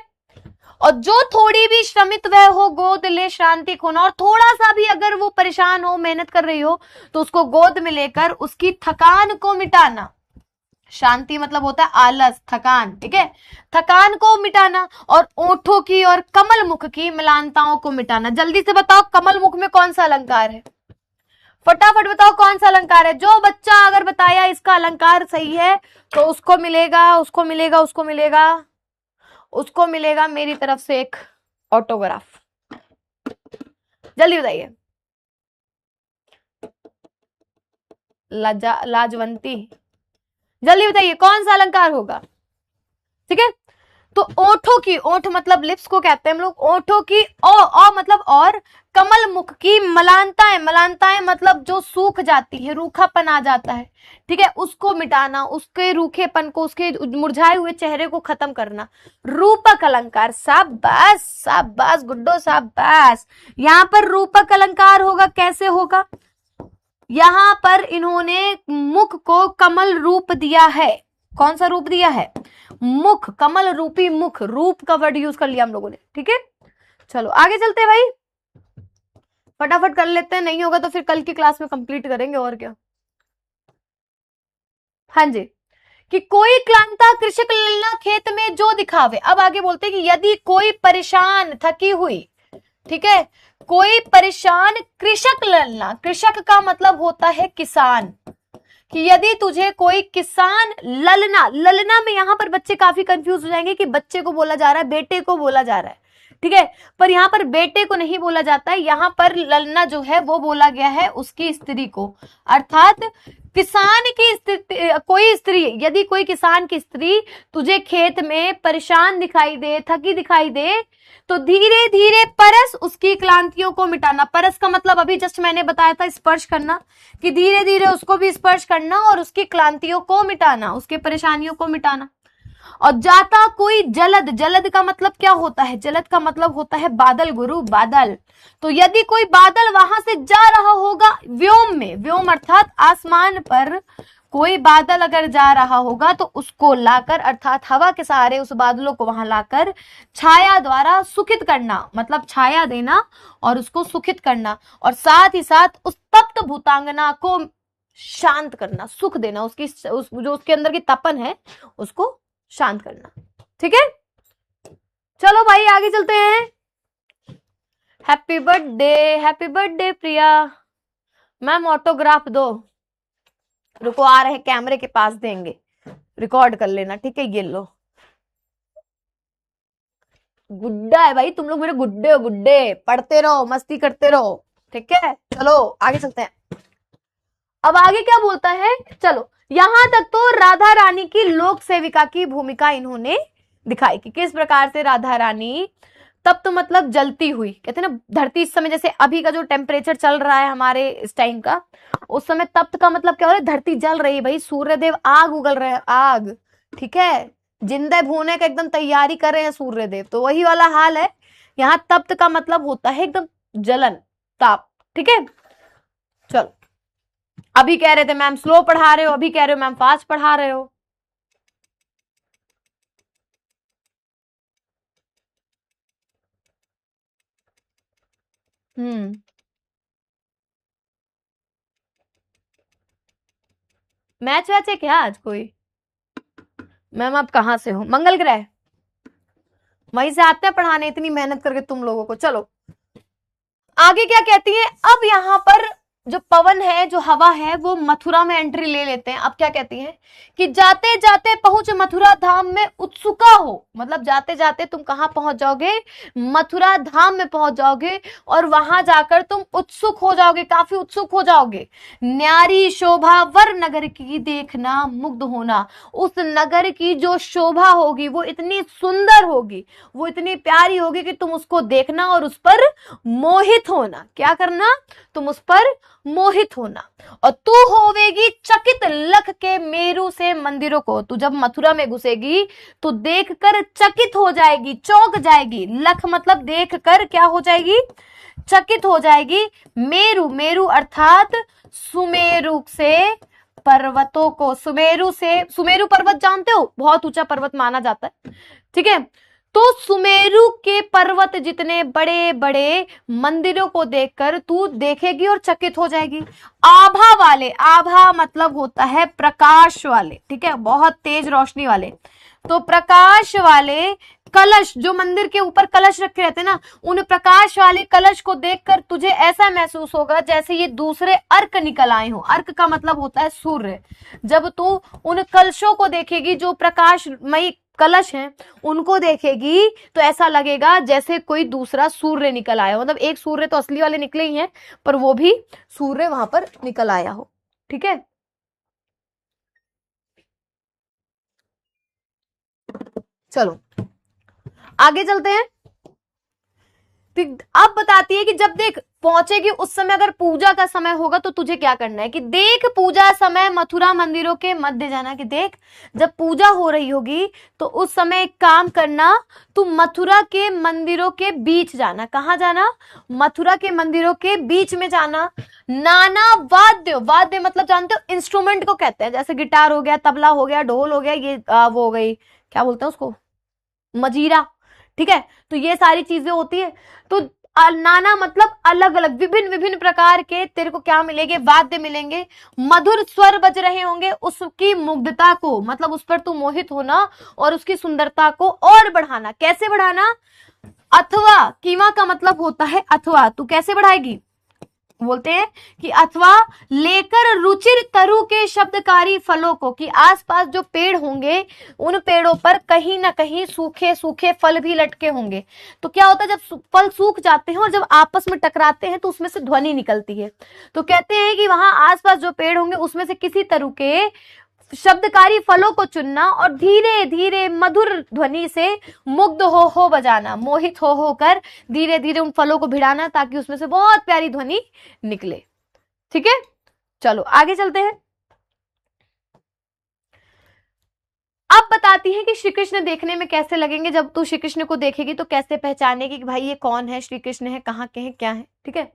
और जो थोड़ी भी श्रमित वह हो गोद ले शांति खोना, और थोड़ा सा भी अगर वो परेशान हो, मेहनत कर रही हो, तो उसको गोद में लेकर उसकी थकान को मिटाना, शांति मतलब होता है आलस, थकान, ठीक है, थकान को मिटाना, और ओठों की और कमल मुख की मलानताओं को मिटाना। जल्दी से बताओ कमल मुख में कौन सा अलंकार है, फटाफट बताओ कौन सा अलंकार है। जो बच्चा अगर बताया इसका अलंकार सही है तो उसको मिलेगा, उसको मिलेगा, उसको मिलेगा, उसको मिलेगा मेरी तरफ से एक ऑटोग्राफ। जल्दी बताइए। लाजवंती, जल्दी बताइए कौन सा अलंकार होगा, ठीक है। तो ओठों की, ओठ मतलब लिप्स को कहते हैं हम लोग, ओठों की ओ मतलब और, कमल मुख की मलानताएं, मलानताएं मतलब जो सूख जाती है, रूखापन आ जाता है, ठीक है, उसको मिटाना, उसके रूखेपन को, उसके मुरझाए हुए चेहरे को खत्म करना, रूपक अलंकार। शाबाश शाबाश गुड्डो शाबाश। यहां पर रूपक अलंकार होगा, कैसे होगा, यहां पर इन्होंने मुख को कमल रूप दिया है। कौन सा रूप दिया है, मुख, कमल रूपी मुख, रूप का वर्ड यूज कर लिया हम लोगों ने, ठीक है। चलो आगे चलते हैं भाई, फटाफट कर लेते हैं, नहीं होगा तो फिर कल की क्लास में कंप्लीट करेंगे, और क्या। हाँ जी, कि कोई क्लांता कृषक ललना खेत में जो दिखावे। अब आगे बोलते हैं कि यदि कोई परेशान, थकी हुई, ठीक है, कोई परेशान कृषक ललना, कृषक का मतलब होता है किसान, कि यदि तुझे कोई किसान ललना, ललना में यहां पर बच्चे काफी कंफ्यूज हो जाएंगे कि बच्चे को बोला जा रहा है, बेटे को बोला जा रहा है, ठीक है, पर यहां पर बेटे को नहीं बोला जाता है, यहां पर ललना जो है वो बोला गया है उसकी स्त्री को, अर्थात किसान की स्त्री, कोई स्त्री, यदि कोई किसान की स्त्री तुझे खेत में परेशान दिखाई दे, थकी दिखाई दे, तो धीरे धीरे परस उसकी क्लांतियों को मिटाना। परस का मतलब अभी जस्ट मैंने बताया था, स्पर्श करना, कि धीरे धीरे उसको भी स्पर्श करना और उसकी क्लांतियों को मिटाना, उसके परेशानियों को मिटाना। और जाता कोई जलद, जलद का मतलब क्या होता है, जलद का मतलब होता है बादल गुरु, बादल। तो यदि कोई बादल वहां से जा रहा होगा व्योम में, व्योम अर्थात आसमान पर कोई बादल अगर जा रहा होगा तो उसको लाकर, अर्थात हवा के सहारे उस बादलों को वहां लाकर छाया द्वारा सुखित करना, मतलब छाया देना और उसको सुखित करना, और साथ ही साथ उस तप्त भूतांगना को शांत करना, सुख देना, उसकी जो उसके अंदर की तपन है उसको शांत करना, ठीक है। चलो भाई आगे चलते हैं। हैप्पी बर्थडे प्रिया। मैम ऑटोग्राफ दो, रुको आ रहे कैमरे के पास देंगे, रिकॉर्ड कर लेना, ठीक है। ये लो, गुड्डा है भाई तुम लोग, मेरे गुड्डे हो, गुड्डे, पढ़ते रहो, मस्ती करते रहो, ठीक है। चलो आगे चलते हैं। अब आगे क्या बोलता है, चलो यहां तक तो राधा रानी की लोक सेविका की भूमिका इन्होंने दिखाई कि किस प्रकार से राधा रानी तप्त तो मतलब जलती हुई, कहते हैं ना धरती, इस समय जैसे अभी का जो टेम्परेचर चल रहा है हमारे इस टाइम का, उस समय तप्त का मतलब क्या हो रहा है, धरती जल रही है भाई, सूर्यदेव आग उगल रहे हैं, आग, ठीक है, जिंदे भूने का एकदम तैयारी कर रहे हैं सूर्यदेव, तो वही वाला हाल है यहाँ। तप्त का मतलब होता है एकदम जलन, ताप, ठीक है। चलो अभी कह रहे थे मैम स्लो पढ़ा रहे हो, अभी कह रहे हो मैम फास्ट पढ़ा रहे हो। मैच वैच है क्या आज कोई? मैम आप कहाँ से हो? मंगल ग्रह, वहीं से आते हैं पढ़ाने, इतनी मेहनत करके तुम लोगों को। चलो आगे क्या कहती है, अब यहाँ पर जो पवन है, जो हवा है, वो मथुरा में एंट्री ले लेते हैं। अब क्या कहती है कि जाते जाते पहुंच मथुरा धाम में उत्सुका हो, मतलब जाते जाते तुम कहां पहुंच जाओगे, मथुरा धाम में पहुंच जाओगे और वहां जाकर तुम उत्सुक हो जाओगे, काफी उत्सुक हो जाओगे। न्यारी शोभा वर नगर की देखना मुग्ध होना, उस नगर की जो शोभा होगी वो इतनी सुंदर होगी, वो इतनी प्यारी होगी कि तुम उसको देखना और उस पर मोहित होना। क्या करना? तुम उस पर मोहित होना। और तू होवेगी चकित लख के मेरू से मंदिरों को, तू जब मथुरा में घुसेगी तो देखकर चकित हो जाएगी, चौंक जाएगी। लख मतलब देखकर क्या हो जाएगी? चकित हो जाएगी। मेरू, मेरू अर्थात सुमेरु से पर्वतों को, सुमेरु से, सुमेरु पर्वत जानते हो, बहुत ऊंचा पर्वत माना जाता है, ठीक है। तो सुमेरु के पर्वत जितने बड़े बड़े मंदिरों को देखकर तू देखेगी और चकित हो जाएगी। आभा वाले, आभा मतलब होता है प्रकाश वाले, ठीक है, बहुत तेज रोशनी वाले। तो प्रकाश वाले कलश, जो मंदिर के ऊपर कलश रखे रहते हैं ना, उन प्रकाश वाले कलश को देखकर तुझे ऐसा महसूस होगा जैसे ये दूसरे अर्क निकल आए हो। अर्क का मतलब होता है सूर्य। जब तू उन कलशों को देखेगी, जो प्रकाशमयी कलश हैं, उनको देखेगी तो ऐसा लगेगा जैसे कोई दूसरा सूर्य निकल आया हो। मतलब एक सूर्य तो असली वाले निकले ही हैं, पर वो भी सूर्य वहां पर निकल आया हो, ठीक है। चलो आगे चलते हैं। अब बताती है कि जब देख पहुंचेगी उस समय अगर पूजा का समय होगा तो तुझे क्या करना है कि देख पूजा समय मथुरा मंदिरों के मध्य जाना। कि देख जब पूजा हो रही होगी तो उस समय एक काम करना, तू मथुरा के मंदिरों के बीच जाना। कहाँ जाना? मथुरा के मंदिरों के बीच में जाना। नाना वाद्य, वाद्य मतलब जानते हो इंस्ट्रूमेंट को कहते हैं, जैसे गिटार हो गया, तबला हो गया, ढोल हो गया, ये वो हो गई, क्या बोलते हैं उसको, मजीरा, ठीक है। तो ये सारी चीजें होती है। तो नाना मतलब अलग अलग, विभिन्न विभिन्न प्रकार के तेरे को क्या मिलेंगे? वाद्य मिलेंगे। मधुर स्वर बज रहे होंगे, उसकी मुग्धता को, मतलब उस पर तू मोहित होना और उसकी सुंदरता को और बढ़ाना। कैसे बढ़ाना? अथवा, कीवा का मतलब होता है अथवा, तू कैसे बढ़ाएगी? बोलते हैं कि अथवा लेकर रुचिर तरु के शब्दकारी फलों को, कि आसपास जो पेड़ होंगे उन पेड़ों पर कहीं ना कहीं सूखे सूखे फल भी लटके होंगे। तो क्या होता है जब फल सूख जाते हैं और जब आपस में टकराते हैं तो उसमें से ध्वनि निकलती है। तो कहते हैं कि वहां आसपास जो पेड़ होंगे उसमें से किसी तरह के शब्दकारी फलों को चुनना और धीरे धीरे मधुर ध्वनि से मुग्ध हो बजाना, मोहित हो होकर धीरे धीरे उन फलों को भिड़ाना ताकि उसमें से बहुत प्यारी ध्वनि निकले, ठीक है। चलो आगे चलते हैं। अब बताती है कि श्री कृष्ण देखने में कैसे लगेंगे। जब तू श्री कृष्ण को देखेगी तो कैसे पहचानेगी कि भाई ये कौन है, श्री कृष्ण है, कहाँ के हैं, क्या है, ठीक है।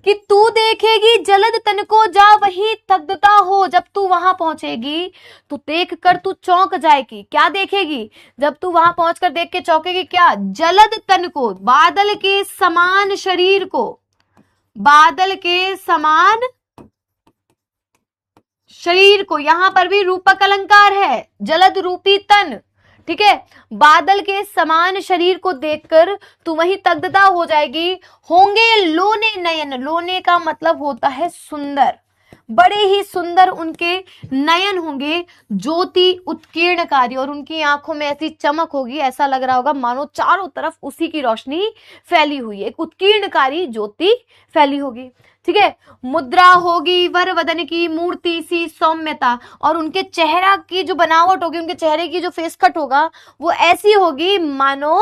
कि तू देखेगी जलद तन को जा वही तग्धता हो। जब तू वहां पहुंचेगी तो देख कर तू चौंक जाएगी। क्या देखेगी? जब तू वहां पहुंचकर देख के चौंकेगी, क्या? जलद तन को, बादल के समान शरीर को, बादल के समान शरीर को, यहां पर भी रूपक अलंकार है, जलद रूपी तन, ठीक है। बादल के समान शरीर को देखकर तू वही तग्धता हो जाएगी। होंगे लोने नयन, लोने का मतलब होता है सुंदर, बड़े ही सुंदर उनके नयन होंगे, ज्योति उत्कीर्णकारी, और उनकी आंखों में ऐसी चमक होगी, ऐसा लग रहा होगा मानो चारों तरफ उसी की रोशनी फैली हुई है, एक उत्कीर्णकारी ज्योति फैली होगी, ठीक है। मुद्रा होगी वर वदन की मूर्ति सी सौम्यता, और उनके चेहरा की जो बनावट होगी, उनके चेहरे की जो फेस कट होगा वो ऐसी होगी मानो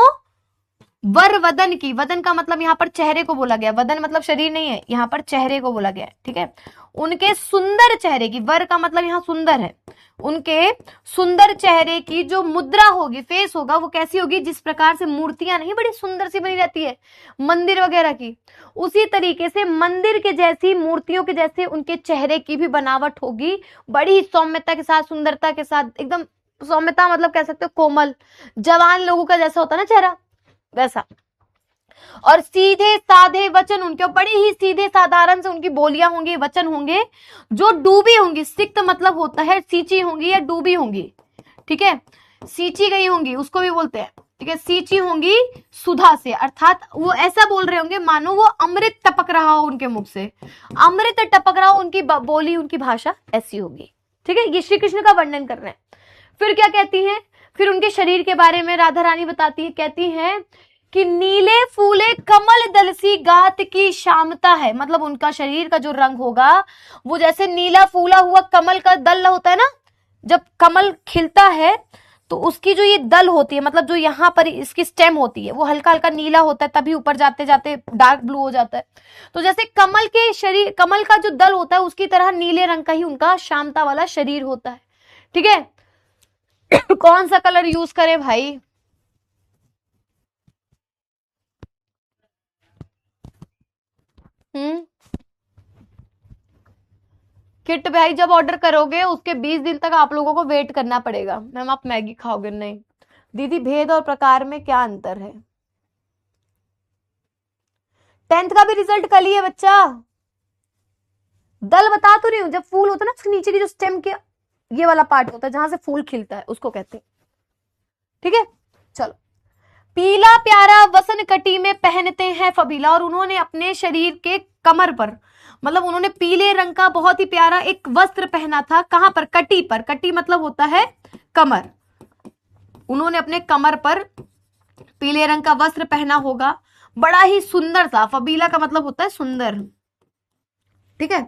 वर वदन की, वदन का मतलब यहाँ पर चेहरे को बोला गया, वदन मतलब शरीर नहीं है, यहाँ पर चेहरे को बोला गया है, ठीक है। उनके सुंदर चेहरे की, वर का मतलब यहाँ सुंदर है, उनके सुंदर चेहरे की जो मुद्रा होगी, फेस होगा, वो कैसी होगी? जिस प्रकार से मूर्तियां नहीं बड़ी सुंदर सी बनी रहती है मंदिर वगैरह की, उसी तरीके से मंदिर के जैसी, मूर्तियों के जैसे उनके चेहरे की भी बनावट होगी, बड़ी सौम्यता के साथ, सुंदरता के साथ, एकदम सौम्यता मतलब कह सकते हो कोमल, जवान लोगों का जैसा होता है ना चेहरा, वैसा। और सीधे साधे वचन उनके, बड़े ही सीधे साधारण से उनकी बोलियां होंगी, वचन होंगे जो डूबी होंगी, सिक्त मतलब होता है सींची होंगी या डूबी होंगी, ठीक है, सींची गई होंगी उसको भी बोलते हैं, ठीक है, सींची होंगी सुधा से, अर्थात वो ऐसा बोल रहे होंगे मानो वो अमृत टपक रहा हो उनके मुख से, अमृत टपक रहा हो, उनकी बोली, उनकी भाषा ऐसी होगी। ठीक है, ये श्री कृष्ण का वर्णन कर रहे हैं। फिर क्या कहती हैं, फिर उनके शरीर के बारे में राधा रानी बताती है, कहती हैं कि नीले फूले कमल दल सी गात की शामता है, मतलब उनका शरीर का जो रंग होगा वो जैसे नीला फूला हुआ कमल का दल होता है ना, जब कमल खिलता है तो उसकी जो ये दल होती है, मतलब जो यहाँ पर इसकी स्टेम होती है, वो हल्का हल्का नीला होता है, तभी ऊपर जाते जाते डार्क ब्लू हो जाता है। तो जैसे कमल के शरीर, कमल का जो दल होता है उसकी तरह नीले रंग का ही उनका शामता वाला शरीर होता है। ठीक है, कौन सा कलर यूज करें भाई? किट भाई जब ऑर्डर करोगे उसके 20 दिन तक आप लोगों को वेट करना पड़ेगा। मैम आप मैगी खाओगे? नहीं दीदी, भेद और प्रकार में क्या अंतर है? 10th का भी रिजल्ट कल ही है बच्चा। दल बता तो रही हूं, जब फूल होता है ना उसके नीचे की जो स्टेम के ये वाला पार्ट होता है जहां से फूल खिलता है उसको कहते हैं। ठीक है, चलो। पीला प्यारा वसन कटी में पहनते हैं फबीला, और उन्होंने अपने शरीर के कमर पर, मतलब उन्होंने पीले रंग का बहुत ही प्यारा एक वस्त्र पहना था। कहां पर? कटी पर। कटी मतलब होता है कमर। उन्होंने अपने कमर पर पीले रंग का वस्त्र पहना होगा, बड़ा ही सुंदर था। फबीला का मतलब होता है सुंदर। ठीक है,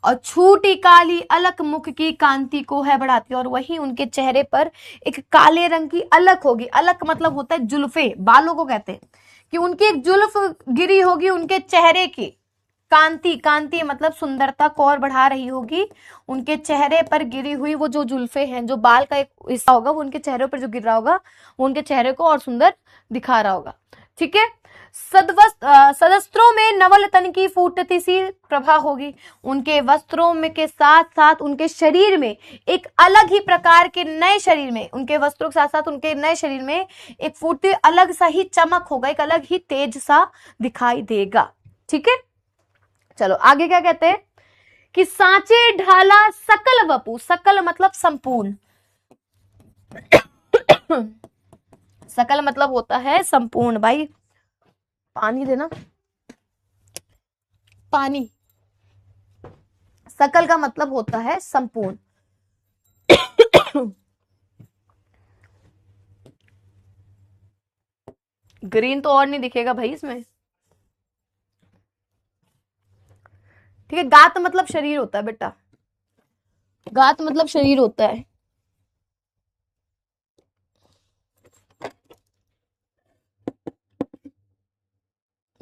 और छूटी काली अलक मुख की कांति को है बढ़ाती, और वही उनके चेहरे पर एक काले रंग की अलक होगी। अलक मतलब होता है जुल्फे, बालों को कहते हैं, कि उनकी एक जुल्फ गिरी होगी उनके चेहरे की। कांति, कांति मतलब सुंदरता को और बढ़ा रही होगी। उनके चेहरे पर गिरी हुई वो जो जुल्फे हैं, जो बाल का एक हिस्सा होगा वो उनके चेहरे पर जो गिर रहा होगा वो उनके चेहरे को और सुंदर दिखा रहा होगा। ठीक है, सदस्त्रों में नवल तन की फूटती सी प्रभा होगी। उनके वस्त्रों में के साथ साथ उनके शरीर में एक अलग ही प्रकार के नए शरीर में, उनके वस्त्रों के साथ साथ उनके नए शरीर में एक फूटती अलग सा ही चमक होगा, एक अलग ही तेज सा दिखाई देगा। ठीक है, चलो आगे क्या कहते हैं कि सांचे ढाला सकल वपु, सकल मतलब संपूर्ण, सकल मतलब होता है संपूर्ण। भाई पानी देना, पानी। सकल का मतलब होता है संपूर्ण। ग्रीन तो और नहीं दिखेगा भाई इसमें। ठीक है, गात मतलब शरीर होता है बेटा, गात मतलब शरीर होता है।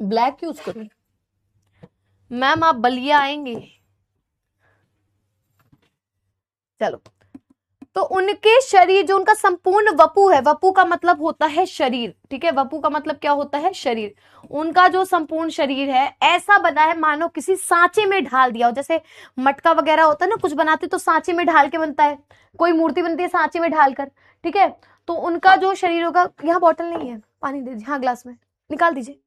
ब्लैक यूज करूं? मैम आप बलिया आएंगे? चलो, तो उनके शरीर, जो उनका संपूर्ण वपु है, वपु का मतलब होता है शरीर। ठीक है, वपु का मतलब क्या होता है? शरीर। उनका जो संपूर्ण शरीर है ऐसा बना है मानो किसी सांचे में ढाल दिया हो। जैसे मटका वगैरह होता है ना, कुछ बनाते तो सांचे में ढाल के बनता है, कोई मूर्ति बनती है सांचे में ढालकर। ठीक है, तो उनका जो शरीर होगा, यहाँ बॉटल नहीं है, पानी दे दीजिए, हाँ ग्लास में निकाल दीजिए।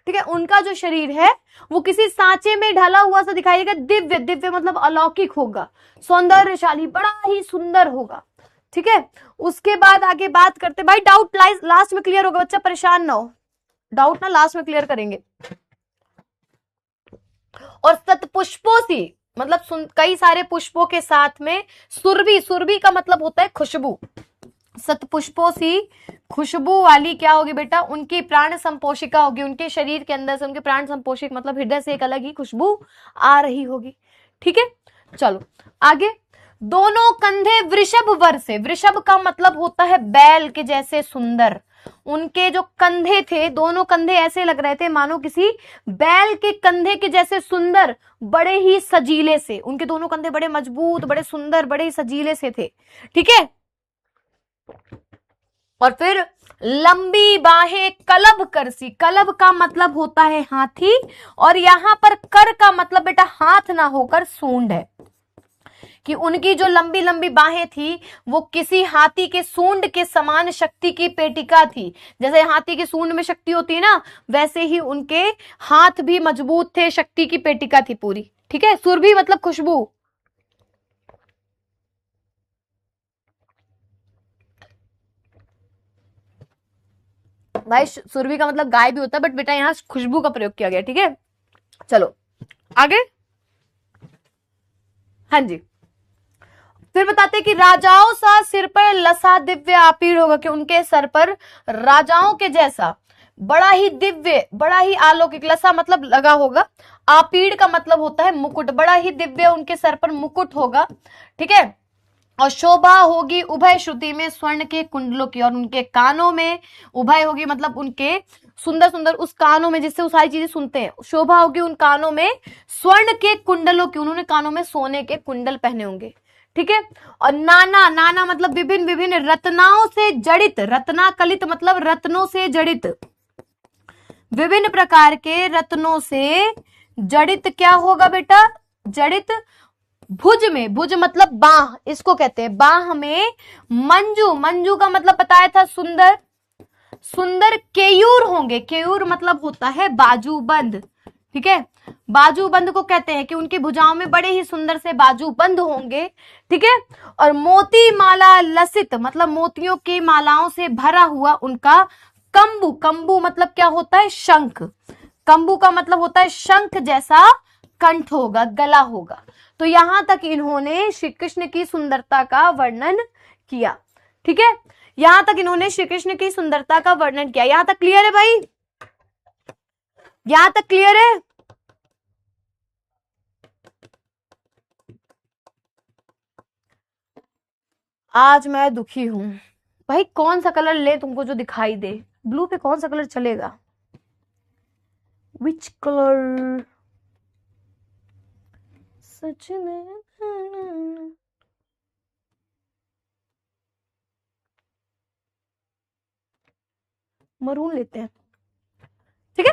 ठीक है, उनका जो शरीर है वो किसी सांचे में ढला हुआ सा दिखाई देगा। दिव्य, दिव्य मतलब अलौकिक होगा, सौंदर्यशाली, बड़ा ही सुंदर होगा। ठीक है, उसके बाद आगे बात करते, भाई डाउट लास्ट में क्लियर होगा बच्चा, परेशान ना हो, डाउट ना लास्ट में क्लियर करेंगे। और सतपुष्पों सी मतलब कई सारे पुष्पों के साथ में सुरभि, सुरभि का मतलब होता है खुशबू। सतपुष्पों सी खुशबू वाली क्या होगी बेटा? उनकी प्राण संपोषिका होगी। उनके शरीर के अंदर से उनके प्राण संपोषक मतलब हृदय से एक अलग ही खुशबू आ रही होगी। ठीक है, चलो आगे। दोनों कंधे वृषभ वर से, वृषभ का मतलब होता है बैल के जैसे सुंदर। उनके जो कंधे थे, दोनों कंधे ऐसे लग रहे थे मानो किसी बैल के कंधे के जैसे सुंदर, बड़े ही सजीले से। उनके दोनों कंधे बड़े मजबूत, बड़े सुंदर, बड़े ही सजीले से थे। ठीक है, और फिर लंबी बाहें कलब करसी, कलब का मतलब होता है हाथी, और यहां पर कर का मतलब बेटा हाथ ना होकर सूंड है, कि उनकी जो लंबी लंबी बाहें थी वो किसी हाथी के सूंड के समान शक्ति की पेटिका थी। जैसे हाथी की सूंड में शक्ति होती है ना, वैसे ही उनके हाथ भी मजबूत थे, शक्ति की पेटिका थी पूरी। ठीक है, सुरभि मतलब खुशबू। भाई सुरभि का मतलब गाय भी होता है, बट बेटा यहाँ खुशबू का प्रयोग किया गया, ठीक है। चलो आगे, हाँ जी। फिर बताते कि राजाओं सा सिर पर लसा दिव्य आपीड़ होगा, कि उनके सर पर राजाओं के जैसा बड़ा ही दिव्य, बड़ा ही अलौकिक, लसा मतलब लगा होगा, आपीड़ का मतलब होता है मुकुट, बड़ा ही दिव्य उनके सर पर मुकुट होगा, ठीक है। और शोभा होगी उभय श्रुति में स्वर्ण के कुंडलों की, और उनके कानों में उभय होगी मतलब उनके सुंदर सुंदर उस कानों में जिससे वो सारी चीजें सुनते हैं, शोभा होगी उन कानों में स्वर्ण के कुंडलों की, उन्होंने कानों में सोने के कुंडल पहने होंगे, ठीक है। और नाना, नाना मतलब विभिन्न विभिन्न रत्नाओं से जड़ित, रत्ना कलित मतलब रत्नों से जड़ित, विभिन्न प्रकार के रत्नों से जड़ित क्या होगा बेटा, जड़ित भुज में, भुज मतलब बाह, इसको कहते हैं बाह में मंजू, मंजू का मतलब बताया था सुंदर, सुंदर केयूर होंगे, केयूर मतलब होता है बाजूबंद, ठीक है। बाजूबंद को कहते हैं कि उनकी भुजाओं में बड़े ही सुंदर से बाजूबंद होंगे, ठीक है। और मोती माला लसित मतलब मोतियों की मालाओं से भरा हुआ उनका कंबू, कंबू मतलब क्या होता है, शंख, कंबू का मतलब होता है शंख जैसा कंठ होगा, गला होगा। तो यहां तक इन्होंने श्री कृष्ण की सुंदरता का वर्णन किया, ठीक है। यहां तक इन्होंने श्री कृष्ण की सुंदरता का वर्णन किया। यहां तक क्लियर है भाई, यहां तक क्लियर है। आज मैं दुखी हूं भाई, कौन सा कलर ले तुमको जो दिखाई दे, ब्लू पे कौन सा कलर चलेगा, विच कलर, सच में मरून लेते हैं, ठीक है।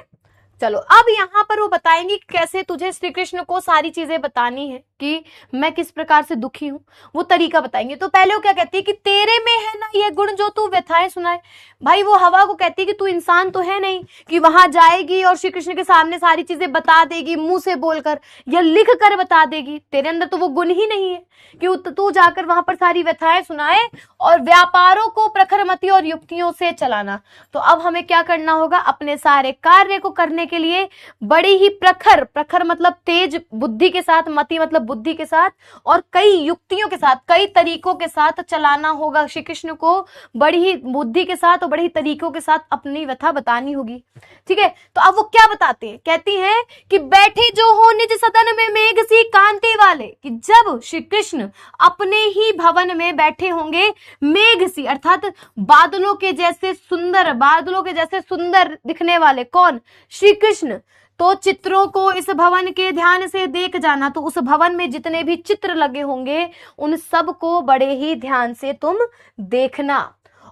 चलो अब यहाँ पर वो बताएंगी कैसे तुझे श्री कृष्ण को सारी चीजें बतानी है कि मैं किस प्रकार से दुखी हूं, वो तरीका बताएंगे। तो पहले वो क्या कहती है कि तेरे में है ना ये गुण जो तू व्यथाएं सुनाए। भाई वो हवा को कहती है कि तू इंसान तो है नहीं कि वहां जाएगी और श्री कृष्ण के सामने सारी चीजें बता देगी मुंह से बोलकर या लिख कर बता देगी, तेरे अंदर तो वो गुण ही नहीं है कि तू जाकर वहां पर सारी व्यथाएं सुनाए और व्यापारों को प्रखरमति और युक्तियों से चलाना। तो अब हमें क्या करना होगा, अपने सारे कार्य को करने के लिए बड़ी ही प्रखर, प्रखर मतलब तेज बुद्धि के साथ, मति मतलब बुद्धि के साथ, और कई युक्तियों के साथ, कई तरीकों के साथ चलाना होगा। श्री कृष्ण को बड़ी ही बुद्धि के साथ और बड़ी ही तरीकों के साथ अपनी व्यथा बतानी होगी, ठीक है। तो अब वो क्या बताते हैं, कहती हैं कि बैठे जो हो निज सदन में मेघ सी कांति वाले, कि जब श्री कृष्ण अपने ही भवन में बैठे होंगे मेघ सी अर्थात बादलों के जैसे सुंदर, बादलों के जैसे सुंदर दिखने वाले, कौन, श्री कृष्ण। तो चित्रों को इस भवन के ध्यान से देख जाना, तो उस भवन में जितने भी चित्र लगे होंगे उन सब को बड़े ही ध्यान से तुम देखना।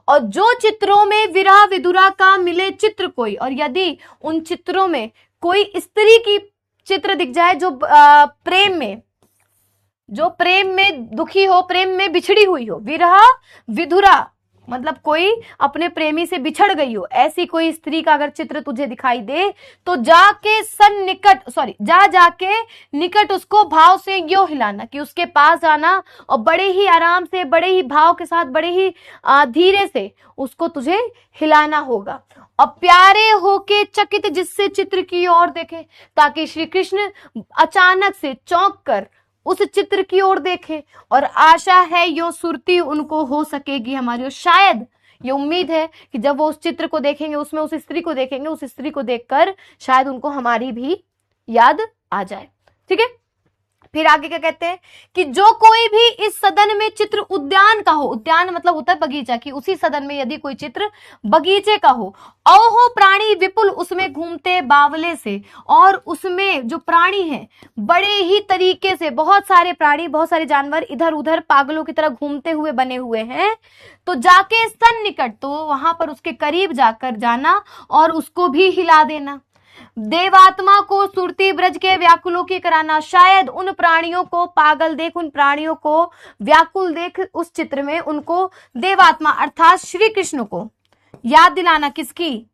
और जो चित्रों में विरह विधुरा का मिले चित्र कोई, और यदि उन चित्रों में कोई स्त्री की चित्र दिख जाए जो प्रेम में, जो प्रेम में दुखी हो, प्रेम में बिछड़ी हुई हो, विरह विधुरा मतलब कोई अपने प्रेमी से बिछड़ गई हो, ऐसी कोई स्त्री का अगर चित्र तुझे दिखाई दे तो जाके जाके निकट उसको भाव से यो हिलाना, कि उसके पास जाना और बड़े ही आराम से, बड़े ही भाव के साथ, बड़े ही धीरे से उसको तुझे हिलाना होगा। और प्यारे होके चकित जिससे चित्र की ओर देखे, ताकि श्री कृष्ण अचानक से चौंक कर उस चित्र की ओर देखे। और आशा है यो सुरती उनको हो सकेगी हमारी, और शायद ये उम्मीद है कि जब वो उस चित्र को देखेंगे, उसमें उस स्त्री को देखेंगे, उस स्त्री को देखकर शायद उनको हमारी भी याद आ जाए, ठीक है। फिर आगे क्या कहते हैं कि जो कोई भी इस सदन में चित्र उद्यान का हो, उद्यान मतलब होता है बगीचा, कि उसी सदन में यदि कोई चित्र बगीचे का हो, औहो प्राणी विपुल उसमें घूमते बावले से, और उसमें जो प्राणी हैं बड़े ही तरीके से, बहुत सारे प्राणी, बहुत सारे जानवर इधर उधर पागलों की तरह घूमते हुए बने हुए हैं, तो जाके सन्निकट, तो वहां पर उसके करीब जाकर जाना और उसको भी हिला देना। देवात्मा को सुरती ब्रज के व्याकुलों की कराना, शायद उन प्राणियों को पागल देख, उन प्राणियों को व्याकुल देख उस चित्र में उनको देवात्मा अर्थात श्री कृष्ण को याद दिलाना, किसकी,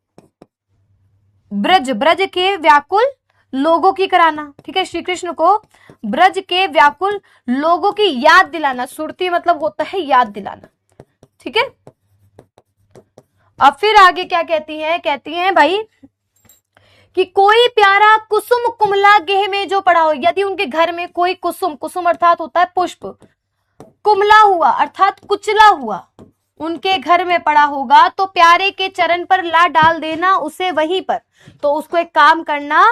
ब्रज, ब्रज के व्याकुल लोगों की कराना, ठीक है। श्री कृष्ण को ब्रज के व्याकुल लोगों की याद दिलाना, सुरती मतलब होता है याद दिलाना, ठीक है। अब फिर आगे क्या कहती हैं भाई कि कोई प्यारा कुसुम कुमला गेह में जो पड़ा हो, यदि उनके घर में कोई कुसुम, कुसुम अर्थात होता है पुष्प, कुमला हुआ अर्थात कुचला हुआ उनके घर में पड़ा होगा तो प्यारे के चरण पर ला डाल देना उसे वहीं पर। तो उसको एक काम करना,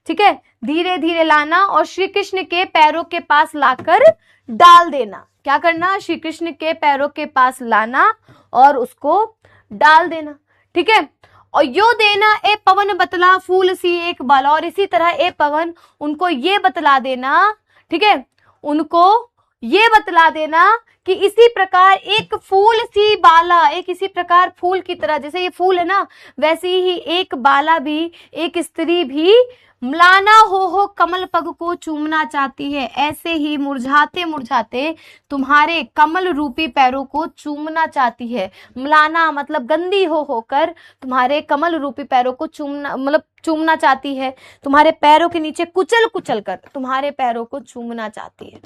ठीक है, धीरे धीरे लाना और श्री कृष्ण के पैरों के पास लाकर डाल देना। क्या करना? श्री कृष्ण के पैरों के पास लाना और उसको डाल देना, ठीक है। और यो देना ए पवन बतला फूल सी एक बाला, और इसी तरह ए पवन उनको ये बतला देना, ठीक है, उनको ये बतला देना कि इसी प्रकार एक फूल सी बाला, एक इसी प्रकार फूल की तरह, जैसे ये फूल है ना वैसे ही एक बाला भी, एक स्त्री भी म्लाना हो कमल पग को चूमना चाहती है, ऐसे ही मुरझाते मुरझाते तुम्हारे कमल रूपी पैरों को चूमना चाहती है। म्लाना मतलब गंदी होकर तुम्हारे कमल रूपी पैरों को चूमना, मतलब चूमना चाहती है, तुम्हारे पैरों के नीचे कुचल कुचल कर तुम्हारे पैरों को चूमना चाहती है।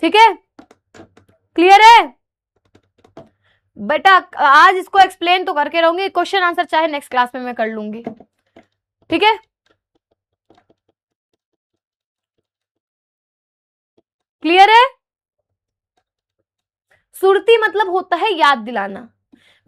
ठीक है, क्लियर है बेटा? आज इसको एक्सप्लेन तो करके रहूंगी, क्वेश्चन आंसर चाहे नेक्स्ट क्लास में मैं कर लूंगी, ठीक है। क्लियर है? सुरती मतलब होता है याद दिलाना।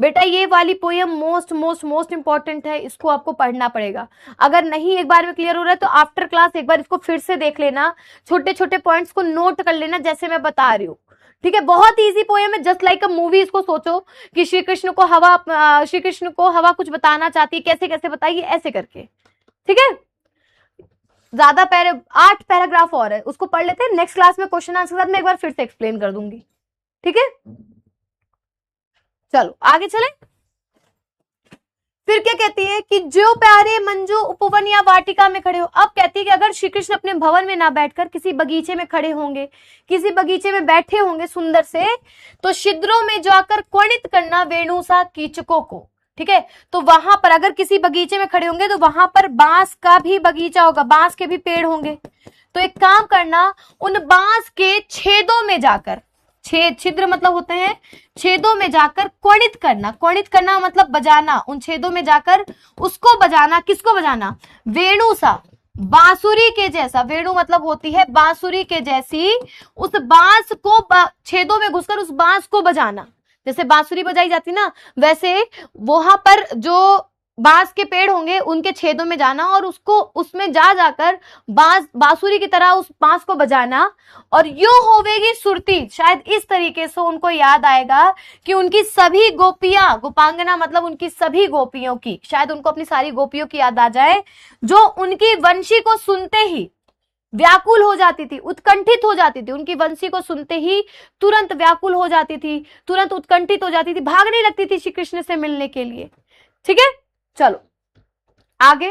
बेटा ये वाली poem most most most important है, इसको आपको पढ़ना पड़ेगा। अगर नहीं एक बार में क्लियर हो रहा है तो आफ्टर क्लास एक बार इसको फिर से देख लेना, छोटे छोटे पॉइंट्स को नोट कर लेना जैसे मैं बता रही हूँ, ठीक है। बहुत इजी पोयम है, जस्ट लाइक अ मूवी। इसको सोचो कि श्री कृष्ण को हवा कुछ बताना चाहती है, कैसे कैसे बताइए, ऐसे करके, ठीक है। ज्यादा 8 पैराग्राफ और है, उसको पढ़ लेते हैं। नेक्स्ट क्लास में क्वेश्चन आंसर के साथ मैं एक बार फिर से एक्सप्लेन कर दूंगी, ठीक है। चलो आगे चले। फिर क्या कहती है कि जो प्यारे मंजू उपवन या वाटिका में खड़े हो। अब कहती है कि अगर श्री कृष्ण अपने भवन में ना बैठकर किसी बगीचे में खड़े होंगे, किसी बगीचे में बैठे होंगे सुंदर से, तो छिद्रों में जाकर क्वणित करना वेणुसा कीचकों को, ठीक है। तो वहां पर अगर किसी बगीचे में खड़े होंगे तो वहां पर बांस का भी बगीचा होगा, बांस के भी पेड़ होंगे। तो एक काम करना, उन बांस के छेदों में जाकर, छिद्र मतलब होते हैं छेदों में जाकर क्वणित करना, क्वणित करना मतलब बजाना, उन छेदों में जाकर उसको बजाना। किसको बजाना? वेणु सा, बांसुरी के जैसा। वेणु मतलब होती है बांसुरी के जैसी, उस बांस को छेदों में घुसकर उस बांस को बजाना। जैसे बांसुरी बजाई जाती ना, वैसे वहां पर जो बांस के पेड़ होंगे उनके छेदों में जाना और उसको उसमें जाकर बांसुरी की तरह उस बांस को बजाना। और यूं होवेगी सुरती, शायद इस तरीके से उनको याद आएगा कि उनकी सभी गोपियां, गोपांगना मतलब उनकी सभी गोपियों की, शायद उनको अपनी सारी गोपियों की याद आ जाए, जो उनकी वंशी को सुनते ही व्याकुल हो जाती थी, उत्कंठित हो जाती थी। उनकी वंशी को सुनते ही तुरंत व्याकुल हो जाती थी, तुरंत उत्कंठित हो जाती थी, भागने लगती थी श्री कृष्ण से मिलने के लिए, ठीक है। चलो आगे।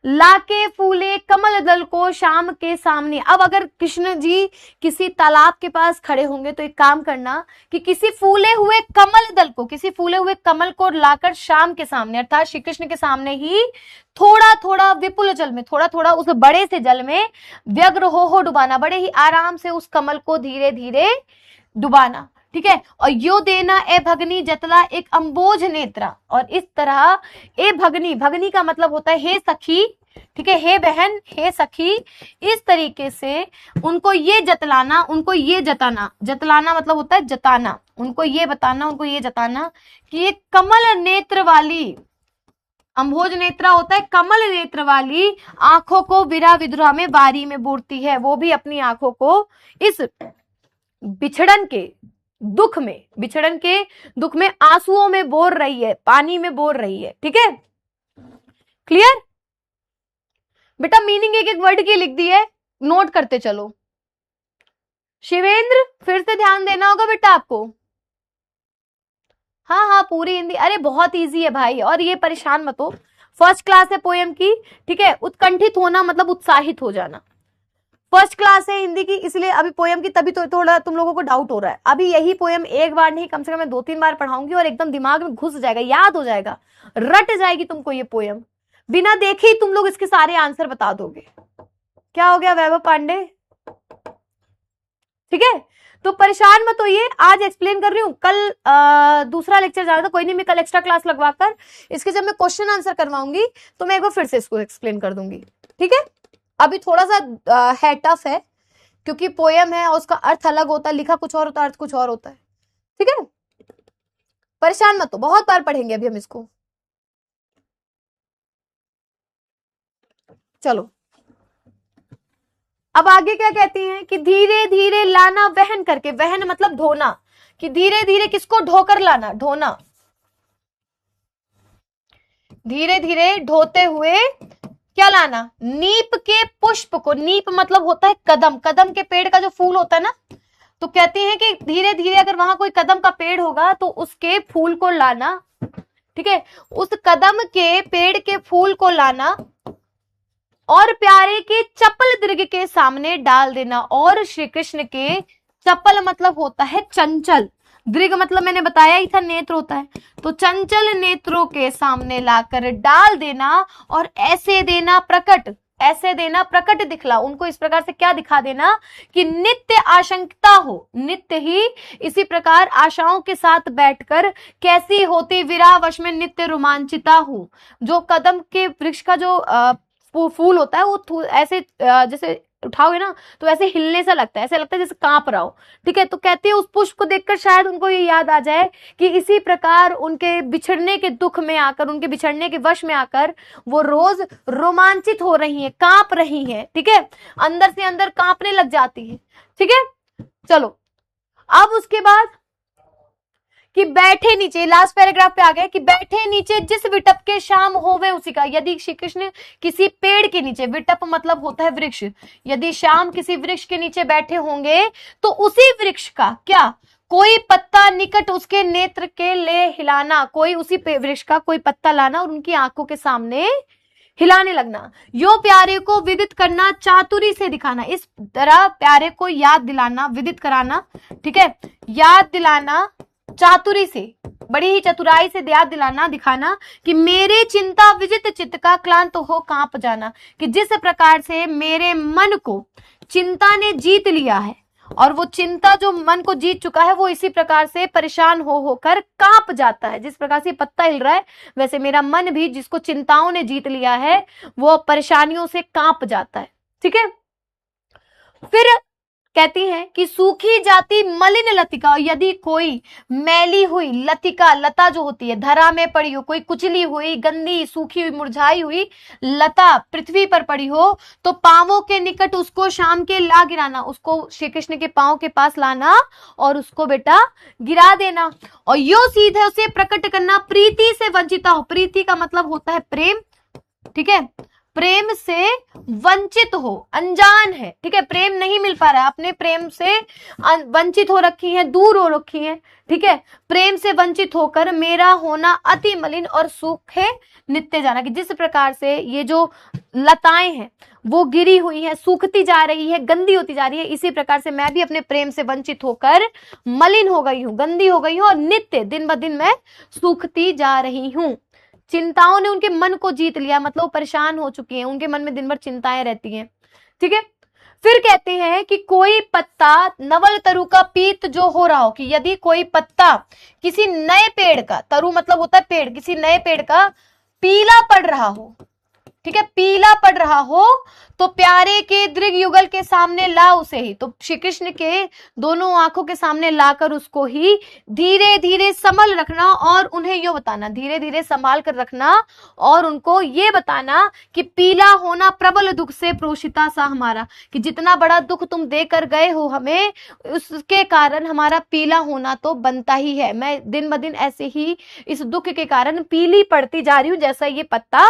लाके फूले कमल दल को शाम के सामने। अब अगर कृष्ण जी किसी तालाब के पास खड़े होंगे तो एक काम करना कि किसी फूले हुए कमल दल को, किसी फूले हुए कमल को लाकर शाम के सामने अर्थात श्री कृष्ण के सामने ही थोड़ा थोड़ा विपुल जल में, थोड़ा थोड़ा उस बड़े से जल में व्यग्र हो डुबाना, बड़े ही आराम से उस कमल को धीरे धीरे डुबाना, ठीक है। और यो देना ए भगनी जतला एक अंबोज नेत्रा। और इस तरह ए भगनी, भगनी का मतलब होता है हे सखी, ठीक है, हे बहन, हे सखी, इस तरीके से उनको ये जतलाना, उनको ये जताना। जतलाना मतलब होता है जताना, उनको ये बताना, उनको ये जताना कि ये कमल नेत्र वाली, अंबोज नेत्रा होता है कमल नेत्र वाली आंखों को विरा विधुरा में बारी में बोरती है। वो भी अपनी आंखों को इस बिछड़न के दुख में, बिछड़न के दुख में आंसुओं में बोर रही है, पानी में बोर रही है, ठीक है। क्लियर बेटा? मीनिंग एक एक वर्ड की लिख दी है, नोट करते चलो। शिवेंद्र फिर से ध्यान देना होगा बेटा आपको। हाँ पूरी हिंदी। अरे बहुत इजी है भाई, और ये परेशान मत हो, फर्स्ट क्लास है पोयम की, ठीक है। उत्कंठित होना मतलब उत्साहित हो जाना। फर्स्ट क्लास है हिंदी की, इसलिए अभी पोयम की, तभी तो थोड़ा तुम लोगों को डाउट हो रहा है। अभी यही पोयम एक बार नहीं, कम से कम मैं 2-3 बार पढ़ाऊंगी और एकदम दिमाग में घुस जाएगा, याद हो जाएगा, रट जाएगी तुमको ये पोयम। बिना देखे ही तुम लोग इसके सारे आंसर बता दोगे। क्या हो गया वैभव पांडे? ठीक है, तो परेशान मत होइए, आज एक्सप्लेन कर रही हूँ, कल दूसरा लेक्चर जाना था, कोई नहीं, मैं कल एक्स्ट्रा क्लास लगवाकर इसके जब मैं क्वेश्चन आंसर करवाऊंगी तो मैं एक बार फिर से इसको एक्सप्लेन कर दूंगी। ठीक है, अभी थोड़ा सा है, टफ है, क्योंकि पोयम है और उसका अर्थ अलग होता है, लिखा कुछ और होता है, अर्थ कुछ और होता है। ठीक है, परेशान मत हो, बहुत बार पढ़ेंगे अभी हम इसको। चलो अब आगे क्या कहती हैं कि धीरे धीरे लाना वहन करके, वहन मतलब ढोना, कि धीरे धीरे किसको ढोकर लाना, ढोना, धीरे धीरे ढोते हुए क्या लाना, नीप के पुष्प को, नीप मतलब होता है कदम, कदम के पेड़ का जो फूल होता है ना, तो कहती हैं कि धीरे धीरे अगर वहां कोई कदम का पेड़ होगा तो उसके फूल को लाना। ठीक है, उस कदम के पेड़ के फूल को लाना और प्यारे के चपल दीर्घ के सामने डाल देना। और श्री कृष्ण के चपल मतलब होता है चंचल, दीर्घ मतलब मैंने बताया ही था नेत्र होता है, तो चंचल नेत्रों के सामने लाकर डाल देना और ऐसे देना प्रकट, ऐसे देना प्रकट दिखला, उनको इस प्रकार से क्या दिखा देना कि नित्य आशंकता हो, नित्य ही इसी प्रकार आशाओं के साथ बैठकर कैसी होती विरावश में नित्य रोमांचिता हूं। जो कदम के वृक्ष का जो फूल होता है वो ऐसे जैसे उठाओगे ना तो ऐसे हिलने सा लगता है, ऐसे लगता है जैसे कांप रहा हो। ठीक है, तो कहती है उस पुष्प को देखकर शायद उनको ये याद आ जाए कि इसी प्रकार उनके बिछड़ने के दुख में आकर, उनके बिछड़ने के वश में आकर वो रोज रोमांचित हो रही है, कांप रही है। ठीक है, अंदर से अंदर कांपने लग जाती है। ठीक है, चलो अब उसके बाद कि बैठे नीचे, लास्ट पैराग्राफ पे आ गए कि बैठे नीचे जिस विटप के शाम होवे उसी का। यदि श्री कृष्ण किसी पेड़ के नीचे, विटप मतलब होता है वृक्ष, यदि शाम किसी वृक्ष के नीचे बैठे होंगे तो उसी वृक्ष का क्या, कोई पत्ता निकट उसके नेत्र के ले हिलाना, कोई उसी वृक्ष का कोई पत्ता लाना और उनकी आंखों के सामने हिलाने लगना। यो प्यारे को विदित करना, चातुरी से दिखाना, इस तरह प्यारे को याद दिलाना, विदित कराना। ठीक है, याद दिलाना चातुरी से, बड़ी ही चतुराई से याद दिलाना, दिखाना कि मेरे चिंता विजित चित्त का क्लांत हो कांप जाना, कि जिस प्रकार से मेरे मन को चिंता ने जीत लिया है और वो चिंता जो मन को जीत चुका है वो इसी प्रकार से परेशान हो होकर कांप जाता है। जिस प्रकार से पत्ता हिल रहा है वैसे मेरा मन भी, जिसको चिंताओं ने जीत लिया है, वो परेशानियों से कांप जाता है। ठीक है, फिर कहती हैं कि सूखी जाती मलिन लतिका, यदि कोई मैली हुई लतिका, लता जो होती है धरा में पड़ी हो, कोई कुचली हुई गंदी सूखी हुई मुरझाई हुई लता पृथ्वी पर पड़ी हो तो पांवों के निकट उसको शाम के ला गिराना, उसको श्री कृष्ण के पांव के पास लाना और उसको बेटा गिरा देना। और यो सीधे उसे प्रकट करना, प्रीति से वंचिता हो, प्रीति का मतलब होता है प्रेम। ठीक है, प्रेम से वंचित हो, अनजान है। ठीक है, प्रेम नहीं मिल पा रहा है, अपने प्रेम से वंचित हो रखी है, दूर हो रखी है। ठीक है, प्रेम से वंचित होकर मेरा होना अति मलिन और सूखे नित्य जाना, कि जिस प्रकार से ये जो लताएं हैं वो गिरी हुई है, सूखती जा रही है, गंदी होती जा रही है, इसी प्रकार से मैं भी अपने प्रेम से वंचित होकर मलिन हो गई हूं, गंदी हो गई हूं और नित्य दिन ब दिन मैं सूखती जा रही हूं। चिंताओं ने उनके मन को जीत लिया, मतलब परेशान हो चुकी हैं, उनके मन में दिन भर चिंताएं रहती हैं। ठीक है, फिर कहते हैं कि कोई पत्ता नवल तरु का पीत जो हो रहा हो, कि यदि कोई पत्ता किसी नए पेड़ का, तरु मतलब होता है पेड़, किसी नए पेड़ का पीला पड़ रहा हो, ठीक है, पीला पड़ रहा हो तो प्यारे के दृढ़ युगल के सामने ला उसे ही, तो श्री कृष्ण के दोनों आंखों के सामने लाकर उसको ही धीरे धीरे संभल रखना और उन्हें यो बताना, धीरे धीरे संभाल कर रखना और उनको ये बताना कि पीला होना प्रबल दुख से प्रोषिता सा हमारा, कि जितना बड़ा दुख तुम देकर गए हो हमें, उसके कारण हमारा पीला होना तो बनता ही है। मैं दिन ब दिन ऐसे ही इस दुख के कारण पीली पड़ती जा रही हूं, जैसा ये पत्ता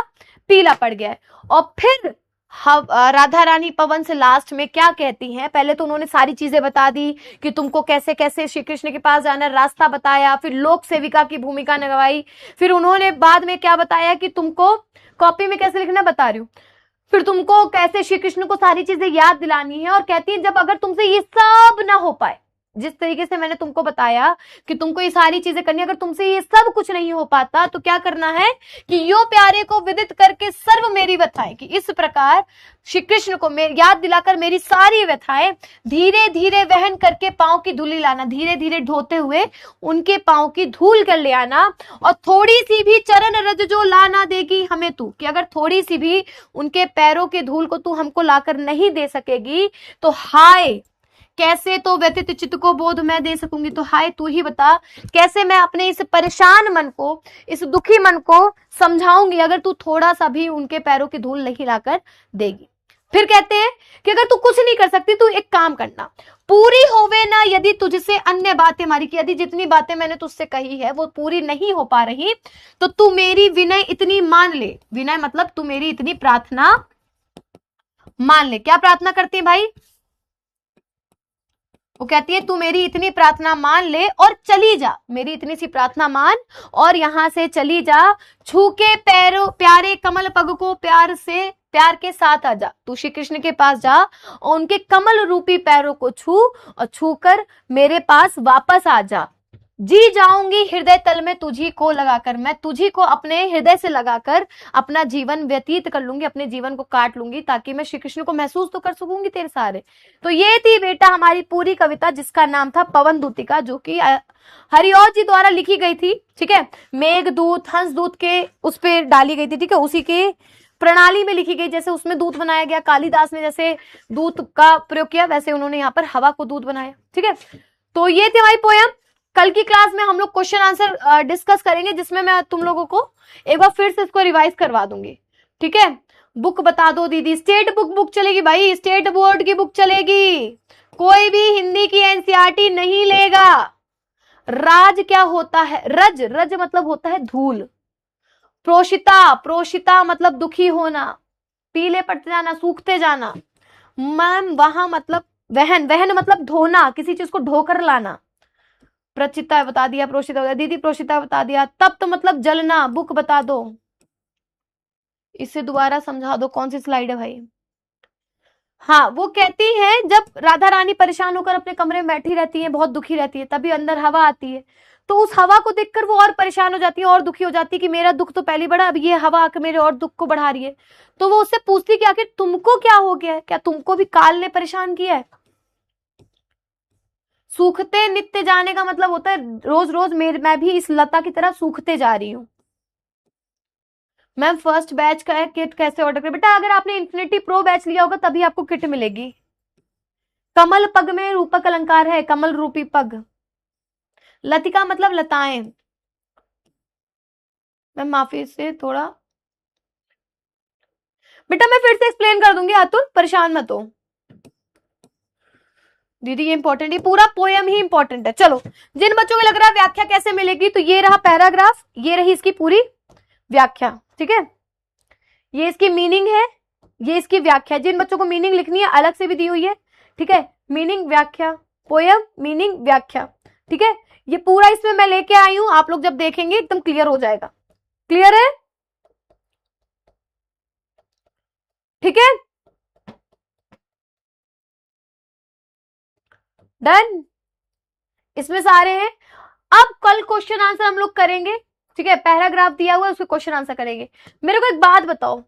पीला पड़ गया है। और फिर राधा रानी पवन से लास्ट में क्या कहती हैं, पहले तो उन्होंने सारी चीजें बता दी कि तुमको कैसे कैसे श्री कृष्ण के पास जाना, रास्ता बताया, फिर लोक सेविका की भूमिका निभाई, फिर उन्होंने बाद में क्या बताया कि तुमको कॉपी में कैसे लिखना बता रही हूँ, फिर तुमको कैसे श्री कृष्ण को सारी चीजें याद दिलानी है। और कहती है जब अगर तुमसे ये सब ना हो पाए, जिस तरीके से मैंने तुमको बताया कि तुमको ये सारी चीजें करनी, अगर तुमसे ये सब कुछ नहीं हो पाता तो क्या करना है कि यो प्यारे को विदित करके सर्व मेरी व्यथाएं, कि इस प्रकार श्री कृष्ण को याद दिलाकर मेरी सारी व्यथाएं धीरे धीरे वहन करके पांव की धूली लाना, धीरे धीरे ढोते हुए उनके पांव की धूल कर ले आना। और थोड़ी सी भी चरण रज जो ला ना देगी हमें तू, कि अगर थोड़ी सी भी उनके पैरों के धूल को तू हमको लाकर नहीं दे सकेगी तो हाय कैसे तो व्यथित चित्त को बोध मैं दे सकूंगी, तो हाय तू ही बता कैसे मैं अपने इस परेशान मन को, इस दुखी मन को समझाऊंगी अगर तू थोड़ा सा भी उनके पैरों की धूल नहीं लाकर देगी। फिर कहते हैं कि अगर तू कुछ नहीं कर सकती तू एक काम करना, पूरी होवे ना यदि तुझसे अन्य बातें मारी, कि यदि जितनी बातें मैंने तुझसे कही है वो पूरी नहीं हो पा रही तो तू मेरी विनय इतनी मान ले। विनय मतलब तू मेरी इतनी प्रार्थना मान ले। क्या प्रार्थना करती है भाई? वो कहती है तू मेरी इतनी प्रार्थना मान ले और चली जा, मेरी इतनी सी प्रार्थना मान और यहां से चली जा। छू के पैरों प्यारे कमल पग को प्यार से प्यार के साथ आ जा, तू श्री कृष्ण के पास जा और उनके कमल रूपी पैरों को छू और छू कर मेरे पास वापस आ जा। जी जाऊंगी हृदय तल में तुझी को लगाकर, मैं तुझी को अपने हृदय से लगाकर अपना जीवन व्यतीत कर लूंगी, अपने जीवन को काट लूंगी ताकि मैं श्री कृष्ण को महसूस तो कर सकूंगी तेरे सारे। तो ये थी बेटा हमारी पूरी कविता जिसका नाम था पवन दूतिका, जो कि हरिऔध जी द्वारा लिखी गई थी। ठीक है, मेघदूत हंसदूत के उस पर डाली गई थी। ठीक है, उसी के प्रणाली में लिखी गई, जैसे उसमें दूत बनाया गया, कालिदास ने जैसे दूत का प्रयोग किया वैसे उन्होंने यहाँ पर हवा को दूत बनाया। ठीक है, तो ये थी हमारी पोयम। कल की क्लास में हम लोग क्वेश्चन आंसर डिस्कस करेंगे, जिसमें मैं तुम लोगों को एक बार फिर से इसको रिवाइज करवा दूंगी। ठीक है, बुक बता दो दीदी। स्टेट बुक चलेगी भाई, स्टेट बोर्ड की बुक चलेगी, कोई भी हिंदी की एनसीईआरटी नहीं लेगा। राज क्या होता है? रज, रज मतलब होता है धूल। प्रोषिता, प्रोषिता मतलब दुखी होना, पीले पड़ते जाना, सूखते जाना। मैम वहां मतलब वहन, वहन मतलब धोना, किसी चीज को ढोकर लाना। प्रचिता बता दिया, प्रोषिता बता दीदी, प्रोषिता बता दिया। तप्त मतलब जलना, बुक बता दो। इसे दोबारा समझा दो, कौन सी स्लाइड है भाई? हाँ, वो कहती है जब राधा रानी परेशान होकर अपने कमरे में बैठी रहती है, बहुत दुखी रहती है, तभी अंदर हवा आती है, तो उस हवा को देखकर वो और परेशान हो जाती है और दुखी हो जाती है कि मेरा दुख तो पहले बढ़ा, अब ये हवा आकर मेरे और दुख को बढ़ा रही है। तो वो उससे पूछती है कि आखिर तुमको क्या हो गया है, क्या तुमको भी काल ने परेशान किया है? सूखते नित्य जाने का मतलब होता है रोज रोज मैं भी इस लता की तरह सूखते जा रही हूं। मैम फर्स्ट बैच का है, किट कैसे ऑर्डर करें? बेटा अगर आपने इन्फिनिटी प्रो बैच लिया होगा तभी आपको किट मिलेगी। कमल पग में रूपक अलंकार है, कमल रूपी पग। लतिका मतलब लताएं। मैम माफी से थोड़ा, बेटा मैं फिर से एक्सप्लेन कर दूंगी, अतुल परेशान मत हो। दीदी ये इंपॉर्टेंट, ये पूरा पोयम ही इंपॉर्टेंट है। चलो, जिन बच्चों को लग रहा है व्याख्या कैसे मिलेगी, तो ये रहा पैराग्राफ, ये रही इसकी पूरी व्याख्या। ठीक है, ये इसकी मीनिंग है, ये इसकी व्याख्या। जिन बच्चों को मीनिंग लिखनी है अलग से भी दी हुई है। ठीक है, मीनिंग व्याख्या, पोयम मीनिंग व्याख्या। ठीक है, ये पूरा इसमें मैं लेके आई हूं, आप लोग जब देखेंगे एकदम क्लियर हो जाएगा। क्लियर है? ठीक है, डन। इसमें सारे हैं। अब कल क्वेश्चन आंसर हम लोग करेंगे। ठीक है, पैराग्राफ दिया हुआ है उसके क्वेश्चन आंसर करेंगे। मेरे को एक बात बताओ,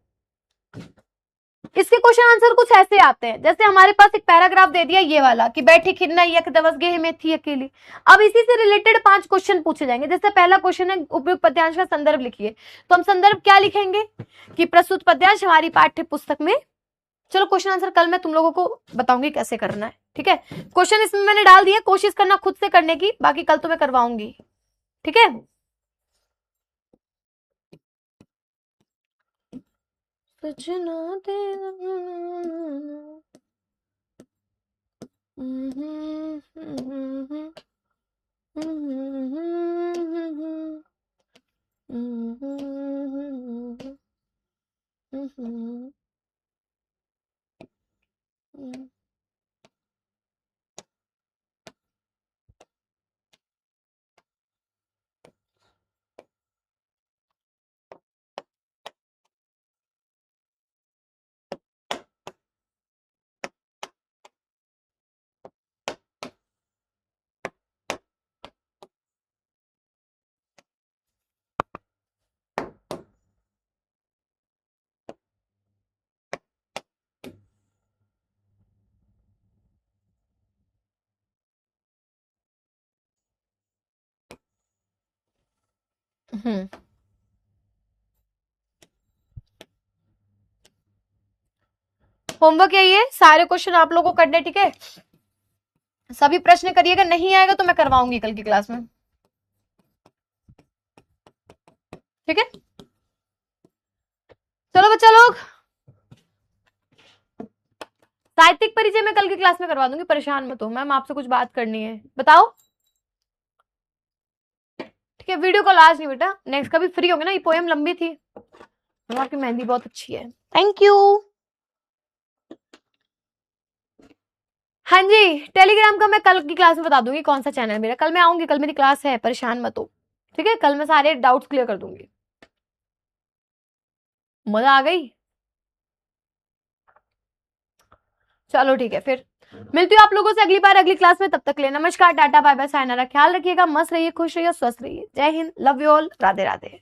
इसके क्वेश्चन आंसर कुछ ऐसे आते हैं, जैसे हमारे पास एक पैराग्राफ दे दिया ये वाला कि बैठी खिन्ना यक दवस गेह में थी अकेली। अब इसी से रिलेटेड 5 क्वेश्चन पूछे जाएंगे। जैसे पहला क्वेश्चन है उपयुक्त पद्यांश का संदर्भ लिखिए, तो हम संदर्भ क्या लिखेंगे कि प्रस्तुत पद्यांश हमारी पाठ्य पुस्तक में। चलो क्वेश्चन आंसर कल मैं तुम लोगों को बताऊंगी कैसे करना है। ठीक है, क्वेश्चन इसमें मैंने डाल दिया, कोशिश करना खुद से करने की, बाकी कल तो मैं करवाऊंगी। ठीक है, सजना दे होमवर्क यही है, सारे क्वेश्चन आप लोगों को करने, ठीक है। सभी प्रश्न करिएगा, नहीं आएगा तो मैं करवाऊंगी कल की क्लास में, ठीक है। चलो बच्चा लोग, साहित्यिक परिचय मैं कल की क्लास में करवा दूंगी, परेशान मत हो। मैम आपसे कुछ बात करनी है, बताओ, ठीक है। वीडियो कॉल आज नहीं बेटा, नेक्स्ट कभी फ्री होंगे ना। ये पोएम लंबी थी, आपकी मेहंदी बहुत अच्छी है, थैंक यू। हाँ जी, टेलीग्राम का मैं कल की क्लास में बता दूंगी कौन सा चैनल है मेरा। कल मैं आऊंगी, कल मेरी क्लास है, परेशान मत हो, ठीक है। कल मैं सारे डाउट्स क्लियर कर दूंगी। मजा आ गई, चलो ठीक है, फिर मिलती हूँ आप लोगों से अगली बार, अगली क्लास में। तब तक ले नमस्कार, टाटा, बाय बाय, सायनारा, ख्याल रखिएगा, मस्त रहिए, खुश रहिए, स्वस्थ रहिए। जय Hind, love you all, Radhe Radhe.